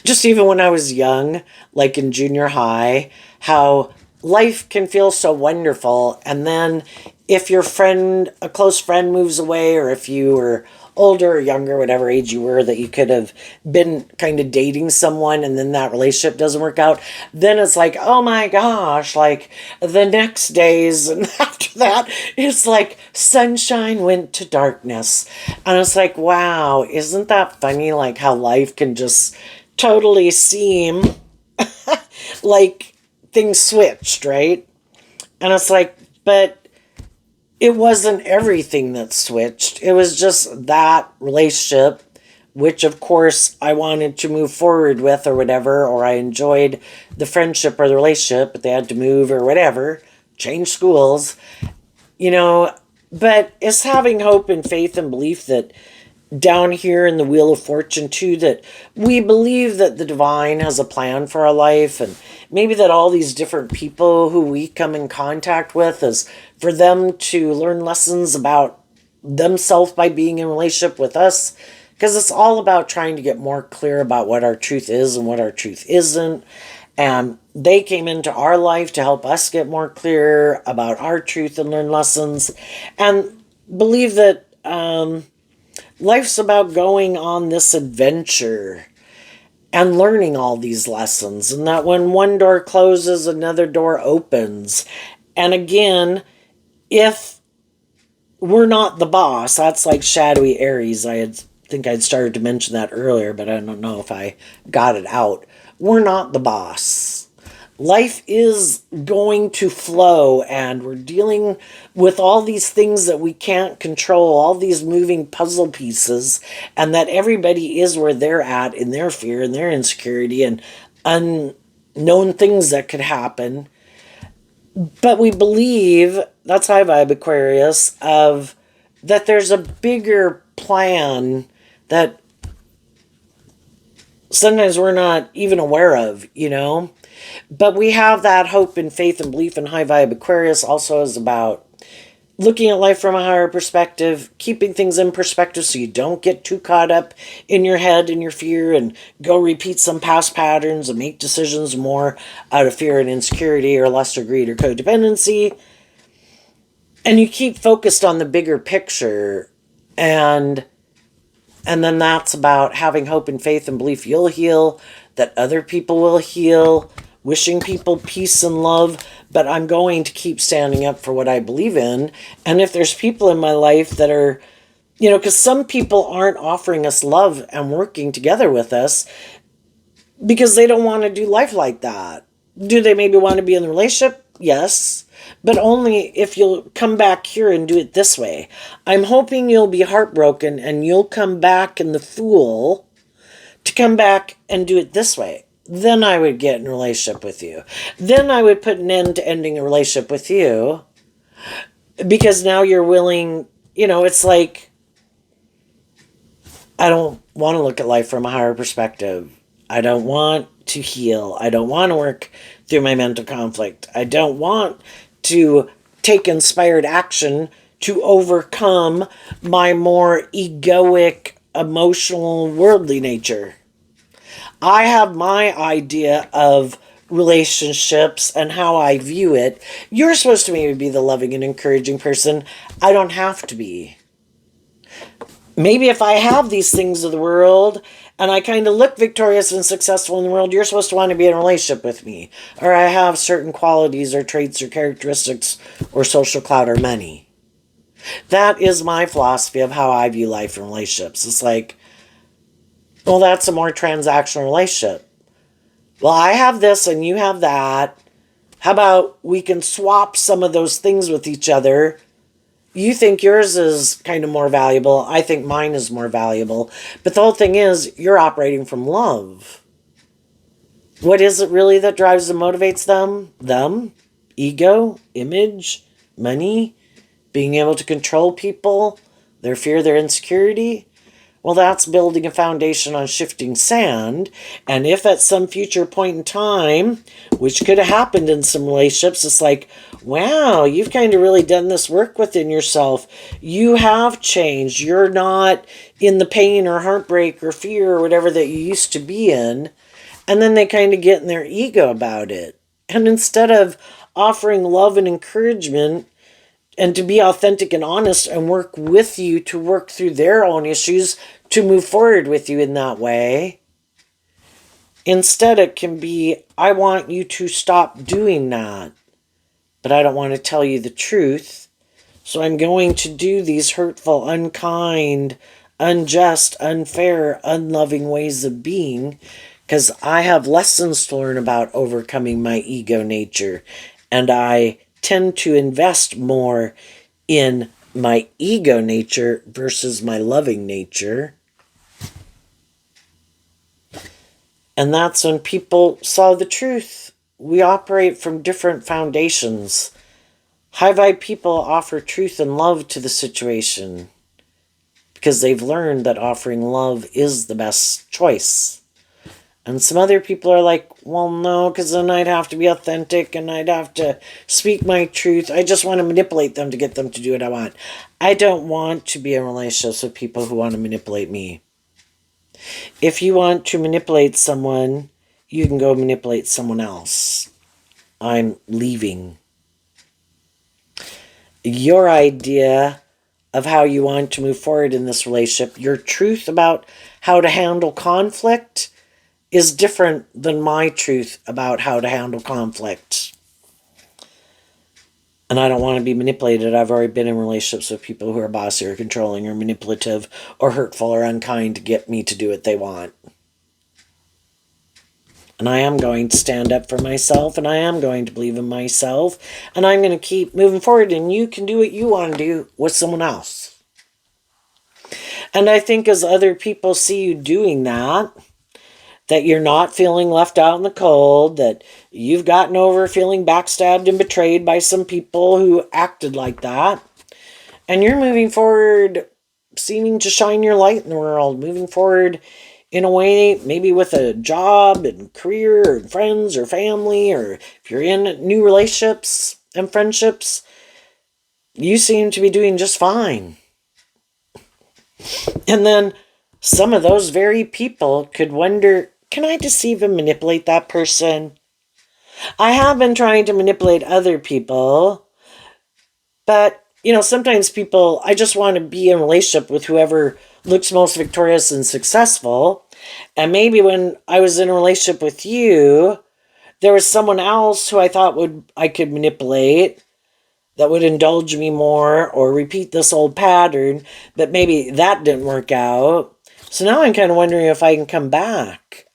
just even when I was young, like in junior high, how life can feel so wonderful. And then if your friend, a close friend moves away, or if you were older or younger, whatever age you were, that you could have been kind of dating someone, and then that relationship doesn't work out, then it's like, oh my gosh, like the next days and after that, it's like sunshine went to darkness. And it's like, wow, isn't that funny? Like how life can just totally seem like things switched, right? And it's like, but it wasn't everything that switched. It was just that relationship, which of course I wanted to move forward with or whatever, or I enjoyed the friendship or the relationship, but they had to move or whatever change schools, you know, but it's having hope and faith and belief that down here in the Wheel of Fortune too, that we believe that the divine has a plan for our life, and maybe that all these different people who we come in contact with is for them to learn lessons about themselves by being in relationship with us, because it's all about trying to get more clear about what our truth is and what our truth isn't. And they came into our life to help us get more clear about our truth and learn lessons, and believe that life's about going on this adventure and learning all these lessons, and that when one door closes, another door opens. And again, if we're not the boss, that's like shadowy Aries. Think I'd started to mention that earlier, but I don't know if I got it out. We're not the boss. Life is going to flow, and we're dealing with all these things that we can't control, all these moving puzzle pieces, and that everybody is where they're at in their fear and their insecurity and unknown things that could happen. But we believe, that's high vibe Aquarius, of that there's a bigger plan that sometimes we're not even aware of, you know? But we have that hope and faith and belief in high vibe Aquarius also is about looking at life from a higher perspective, keeping things in perspective so you don't get too caught up in your head and your fear and go repeat some past patterns and make decisions more out of fear and insecurity or lust or greed or codependency. And you keep focused on the bigger picture, and then that's about having hope and faith and belief you'll heal, that other people will heal, wishing people peace and love. But I'm going to keep standing up for what I believe in. And if there's people in my life that are, because some people aren't offering us love and working together with us because they don't want to do life like that. Do they maybe want to be in the relationship? Yes. But only if you'll come back here and do it this way. I'm hoping you'll be heartbroken and you'll come back in the Fool to come back and do it this way. Then I would get in a relationship with you. Then I would put an end to ending a relationship with you. Because now you're willing, it's like, I don't want to look at life from a higher perspective. I don't want to heal. I don't want to work through my mental conflict. I don't want to take inspired action to overcome my more egoic, emotional, worldly nature. I have my idea of relationships and how I view it. You're supposed to maybe be the loving and encouraging person. I don't have to be. Maybe if I have these things of the world and I kind of look victorious and successful in the world, you're supposed to want to be in a relationship with me. Or I have certain qualities or traits or characteristics or social clout or money. That is my philosophy of how I view life and relationships. It's like, well, that's a more transactional relationship. Well, I have this and you have that. How about we can swap some of those things with each other? You think yours is kind of more valuable. I think mine is more valuable. But the whole thing is, you're operating from love. What is it really that drives and motivates them? Them? Ego? Image? Money? Being able to control people? Their fear, their insecurity? Well, that's building a foundation on shifting sand. And if at some future point in time, which could have happened in some relationships, it's like, wow, you've kind of really done this work within yourself. You have changed. You're not in the pain or heartbreak or fear or whatever that you used to be in. And then they kind of get in their ego about it. And instead of offering love and encouragement, and to be authentic and honest and work with you to work through their own issues to move forward with you in that way. Instead, it can be, I want you to stop doing that, but I don't want to tell you the truth. So I'm going to do these hurtful, unkind, unjust, unfair, unloving ways of being because I have lessons to learn about overcoming my ego nature, and I tend to invest more in my ego nature versus my loving nature. And that's when people saw the truth. We operate from different foundations. High vibe people offer truth and love to the situation because they've learned that offering love is the best choice. And some other people are like, well, no, because then I'd have to be authentic and I'd have to speak my truth. I just want to manipulate them to get them to do what I want. I don't want to be in relationships with people who want to manipulate me. If you want to manipulate someone, you can go manipulate someone else. I'm leaving. Your idea of how you want to move forward in this relationship, your truth about how to handle conflict is different than my truth about how to handle conflict. And I don't want to be manipulated. I've already been in relationships with people who are bossy or controlling or manipulative or hurtful or unkind to get me to do what they want. And I am going to stand up for myself, and I am going to believe in myself, and I'm going to keep moving forward, and you can do what you want to do with someone else. And I think as other people see you doing that you're not feeling left out in the cold, that you've gotten over feeling backstabbed and betrayed by some people who acted like that, and you're moving forward seeming to shine your light in the world, moving forward in a way, maybe with a job and career and friends or family, or if you're in new relationships and friendships, you seem to be doing just fine. And then some of those very people could wonder, can I deceive and manipulate that person? I have been trying to manipulate other people, but, sometimes people, I just want to be in a relationship with whoever looks most victorious and successful. And maybe when I was in a relationship with you, there was someone else who I thought I could manipulate, that would indulge me more or repeat this old pattern, but maybe that didn't work out. So now I'm kind of wondering if I can come back.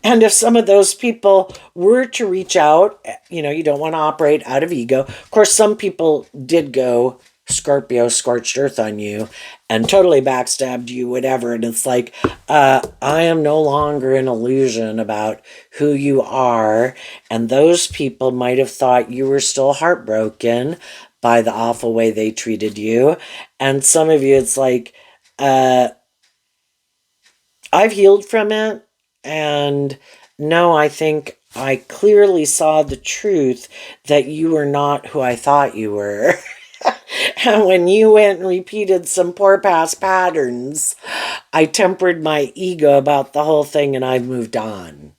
And if some of those people were to reach out, you don't want to operate out of ego. Of course, some people did go Scorpio, scorched earth on you and totally backstabbed you, whatever. And it's like, I am no longer an illusion about who you are. And those people might have thought you were still heartbroken by the awful way they treated you. And some of you, it's like, I've healed from it. And no, I think I clearly saw the truth that you were not who I thought you were. And when you went and repeated some poor past patterns, I tempered my ego about the whole thing and I've moved on.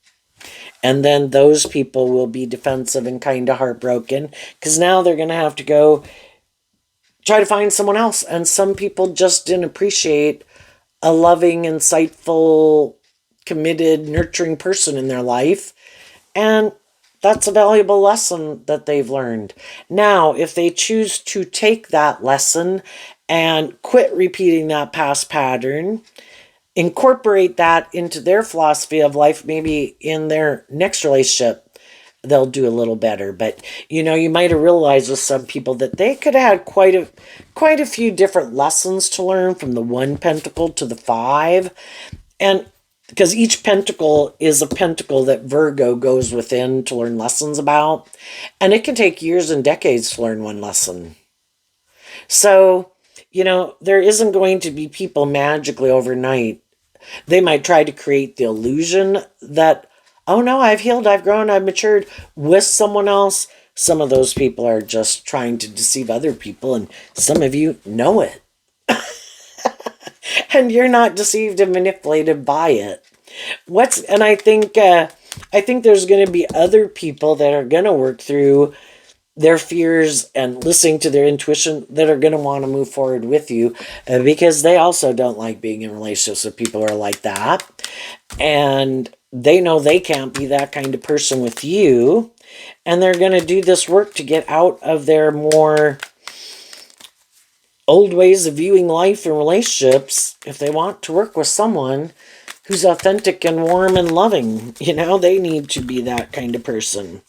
And then those people will be defensive and kind of heartbroken because now they're going to have to go try to find someone else. And some people just didn't appreciate a loving, insightful, committed, nurturing person in their life. And that's a valuable lesson that they've learned. Now, if they choose to take that lesson and quit repeating that past pattern, incorporate that into their philosophy of life, maybe in their next relationship, they'll do a little better. But, you might have realized with some people that they could have had quite a few different lessons to learn from the 1 pentacle to the 5. And because each pentacle is a pentacle that Virgo goes within to learn lessons about. And it can take years and decades to learn one lesson. So, there isn't going to be people magically overnight. They might try to create the illusion that, oh no, I've healed, I've grown, I've matured with someone else. Some of those people are just trying to deceive other people, and some of you know it. And you're not deceived and manipulated by it. And I think there's going to be other people that are going to work through their fears and listening to their intuition that are going to want to move forward with you because they also don't like being in relationships with people who are like that. And they know they can't be that kind of person with you. And they're going to do this work to get out of their more old ways of viewing life and relationships if they want to work with someone who's authentic and warm and loving. They need to be that kind of person.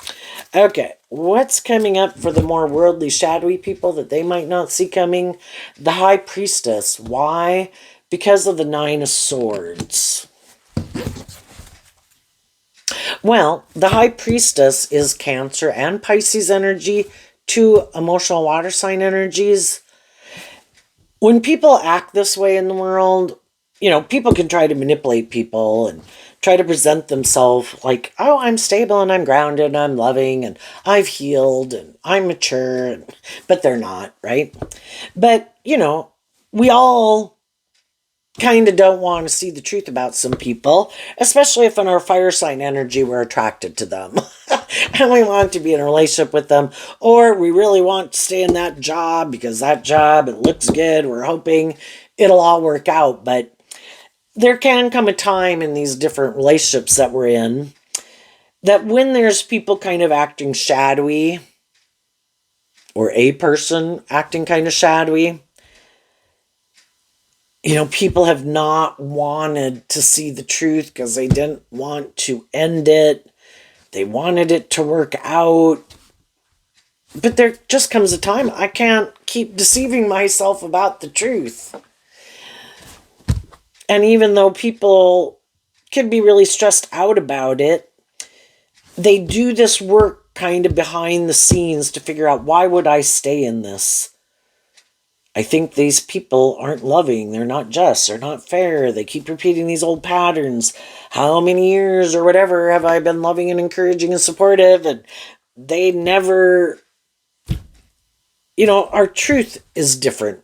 Okay, what's coming up for the more worldly, shadowy people that they might not see coming? The High Priestess. Why? Because of the 9 of Swords. Well, the High Priestess is Cancer and Pisces energy two emotional water sign energies. When people act this way in the world, people can try to manipulate people and try to present themselves like, oh, I'm stable and I'm grounded and I'm loving and I've healed and I'm mature, but they're not, right? But, we all kind of don't want to see the truth about some people, especially if in our fire sign energy we're attracted to them and we want to be in a relationship with them, or we really want to stay in that job because that job, it looks good, we're hoping it'll all work out. But there can come a time in these different relationships that we're in that when there's people kind of acting shadowy, or a person acting kind of shadowy, people have not wanted to see the truth because they didn't want to end it. They wanted it to work out. But there just comes a time I can't keep deceiving myself about the truth. And even though people can be really stressed out about it, they do this work kind of behind the scenes to figure out, why would I stay in this? I think these people aren't loving, they're not just, they're not fair, they keep repeating these old patterns. How many years or whatever have I been loving and encouraging and supportive? And they never, our truth is different.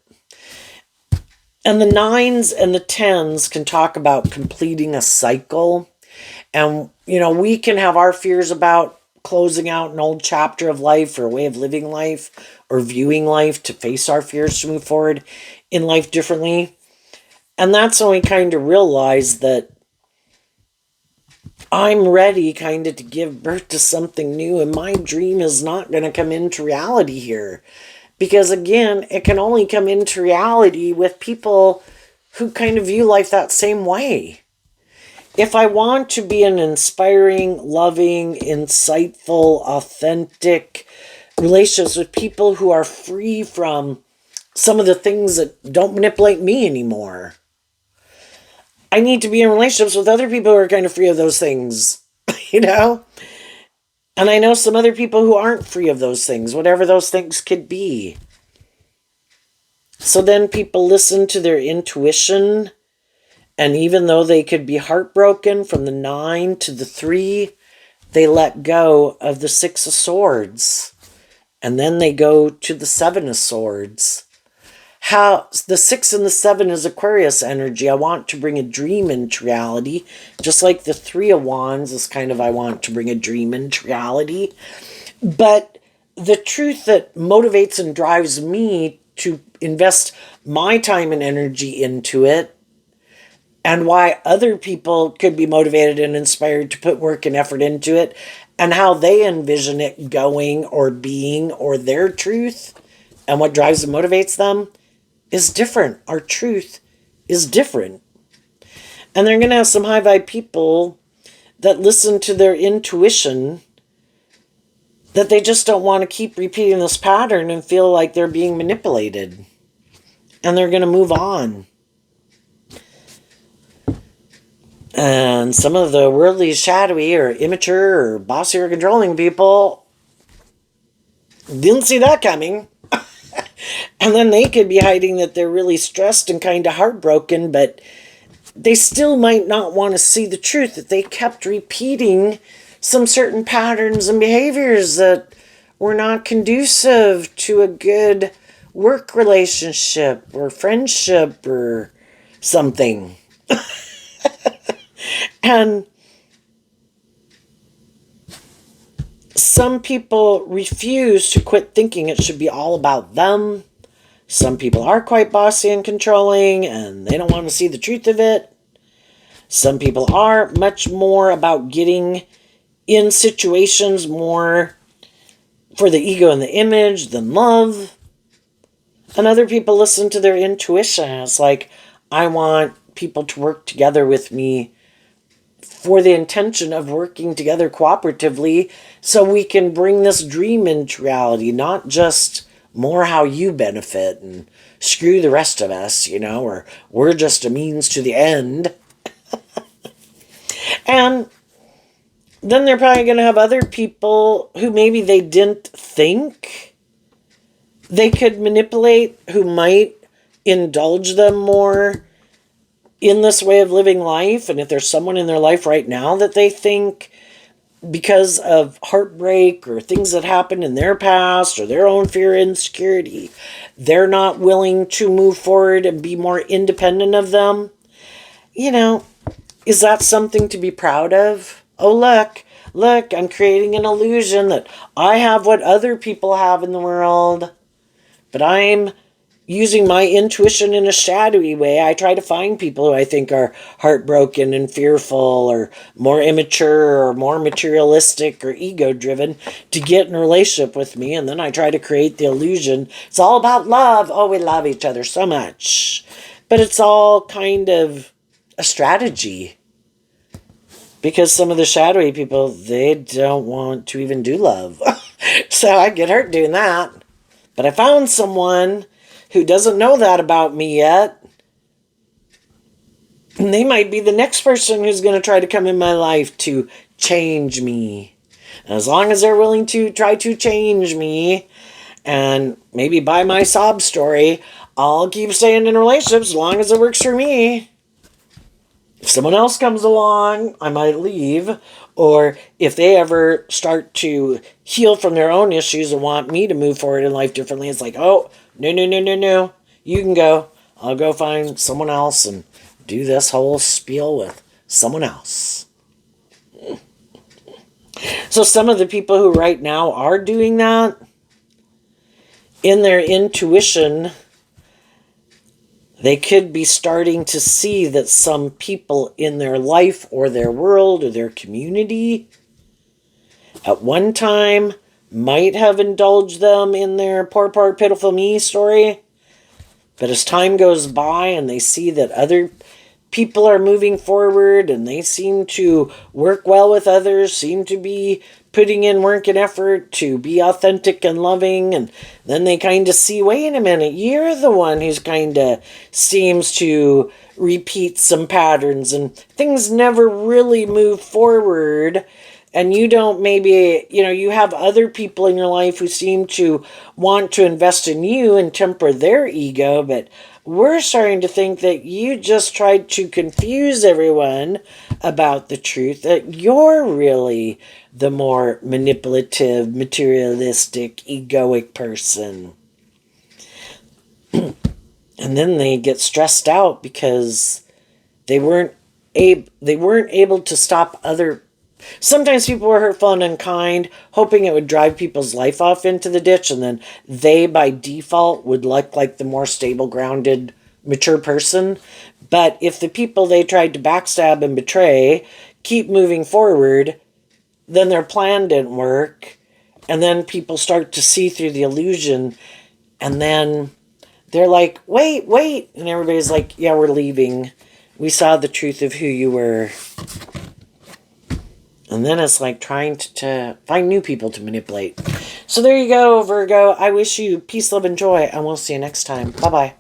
And the 9s and the 10s can talk about completing a cycle. And, we can have our fears about closing out an old chapter of life or a way of living life or viewing life to face our fears to move forward in life differently. And that's when we kind of realize that I'm ready kind of to give birth to something new, and my dream is not going to come into reality here. Because again, it can only come into reality with people who kind of view life that same way. If I want to be an inspiring, loving, insightful, authentic relationships with people who are free from some of the things that don't manipulate me anymore, I need to be in relationships with other people who are kind of free of those things, And I know some other people who aren't free of those things, whatever those things could be. So then people listen to their intuition. And even though they could be heartbroken from the 9 to the 3, they let go of the 6 of Swords. And then they go to the 7 of Swords. How the 6 and the 7 is Aquarius energy. I want to bring a dream into reality. Just like the 3 of Wands is kind of, I want to bring a dream into reality. But the truth that motivates and drives me to invest my time and energy into it, and why other people could be motivated and inspired to put work and effort into it, and how they envision it going or being, or their truth, and what drives and motivates them is different. Our truth is different. And they're going to have some high vibe people that listen to their intuition, that they just don't want to keep repeating this pattern and feel like they're being manipulated. And they're going to move on. And some of the worldly, shadowy, or immature, or bossy, or controlling people didn't see that coming. And then they could be hiding that they're really stressed and kind of heartbroken, but they still might not want to see the truth that they kept repeating some certain patterns and behaviors that were not conducive to a good work relationship or friendship or something. And some people refuse to quit thinking it should be all about them. Some people are quite bossy and controlling, and they don't want to see the truth of it. Some people are much more about getting in situations more for the ego and the image than love. And other people listen to their intuition. It's like, I want people to work together with me for the intention of working together cooperatively so we can bring this dream into reality, not just more how you benefit and screw the rest of us, or we're just a means to the end. And then they're probably going to have other people who maybe they didn't think they could manipulate who might indulge them more in this way of living life. And if there's someone in their life right now that they think, because of heartbreak or things that happened in their past or their own fear and insecurity, they're not willing to move forward and be more independent of them, you know, is that something to be proud of? Oh, look, I'm creating an illusion that I have what other people have in the world, but I'm using my intuition in a shadowy way. I try to find people who I think are heartbroken and fearful or more immature or more materialistic or ego driven to get in a relationship with me. And then I try to create the illusion it's all about love. Oh, we love each other so much. But it's all kind of a strategy. Because some of the shadowy people, they don't want to even do love. So I get hurt doing that. But I found someone who doesn't know that about me yet. And they might be the next person who's going to try to come in my life to change me. And as long as they're willing to try to change me and maybe buy my sob story, I'll keep staying in relationships as long as it works for me. If someone else comes along, I might leave. Or if they ever start to heal from their own issues and want me to move forward in life differently, it's like, oh, no. You can go. I'll go find someone else and do this whole spiel with someone else. So some of the people who right now are doing that, in their intuition, they could be starting to see that some people in their life or their world or their community at one time might have indulged them in their poor, pitiful me story. But as time goes by and they see that other people are moving forward and they seem to work well with others, seem to be putting in work and effort to be authentic and loving, and then they kind of see, wait a minute, you're the one who's kind of seems to repeat some patterns and things never really move forward. And you don't maybe, you have other people in your life who seem to want to invest in you and temper their ego, but we're starting to think that you just tried to confuse everyone about the truth, that you're really the more manipulative, materialistic, egoic person. And then they get stressed out because they weren't able to stop other. Sometimes people were hurtful and unkind, hoping it would drive people's life off into the ditch, and then they, by default, would look like the more stable, grounded, mature person. But if the people they tried to backstab and betray keep moving forward, then their plan didn't work, and then people start to see through the illusion, and then they're like, wait, and everybody's like, yeah, we're leaving. We saw the truth of who you were. And then it's like trying to find new people to manipulate. So there you go, Virgo. I wish you peace, love, and joy, and we'll see you next time. Bye-bye.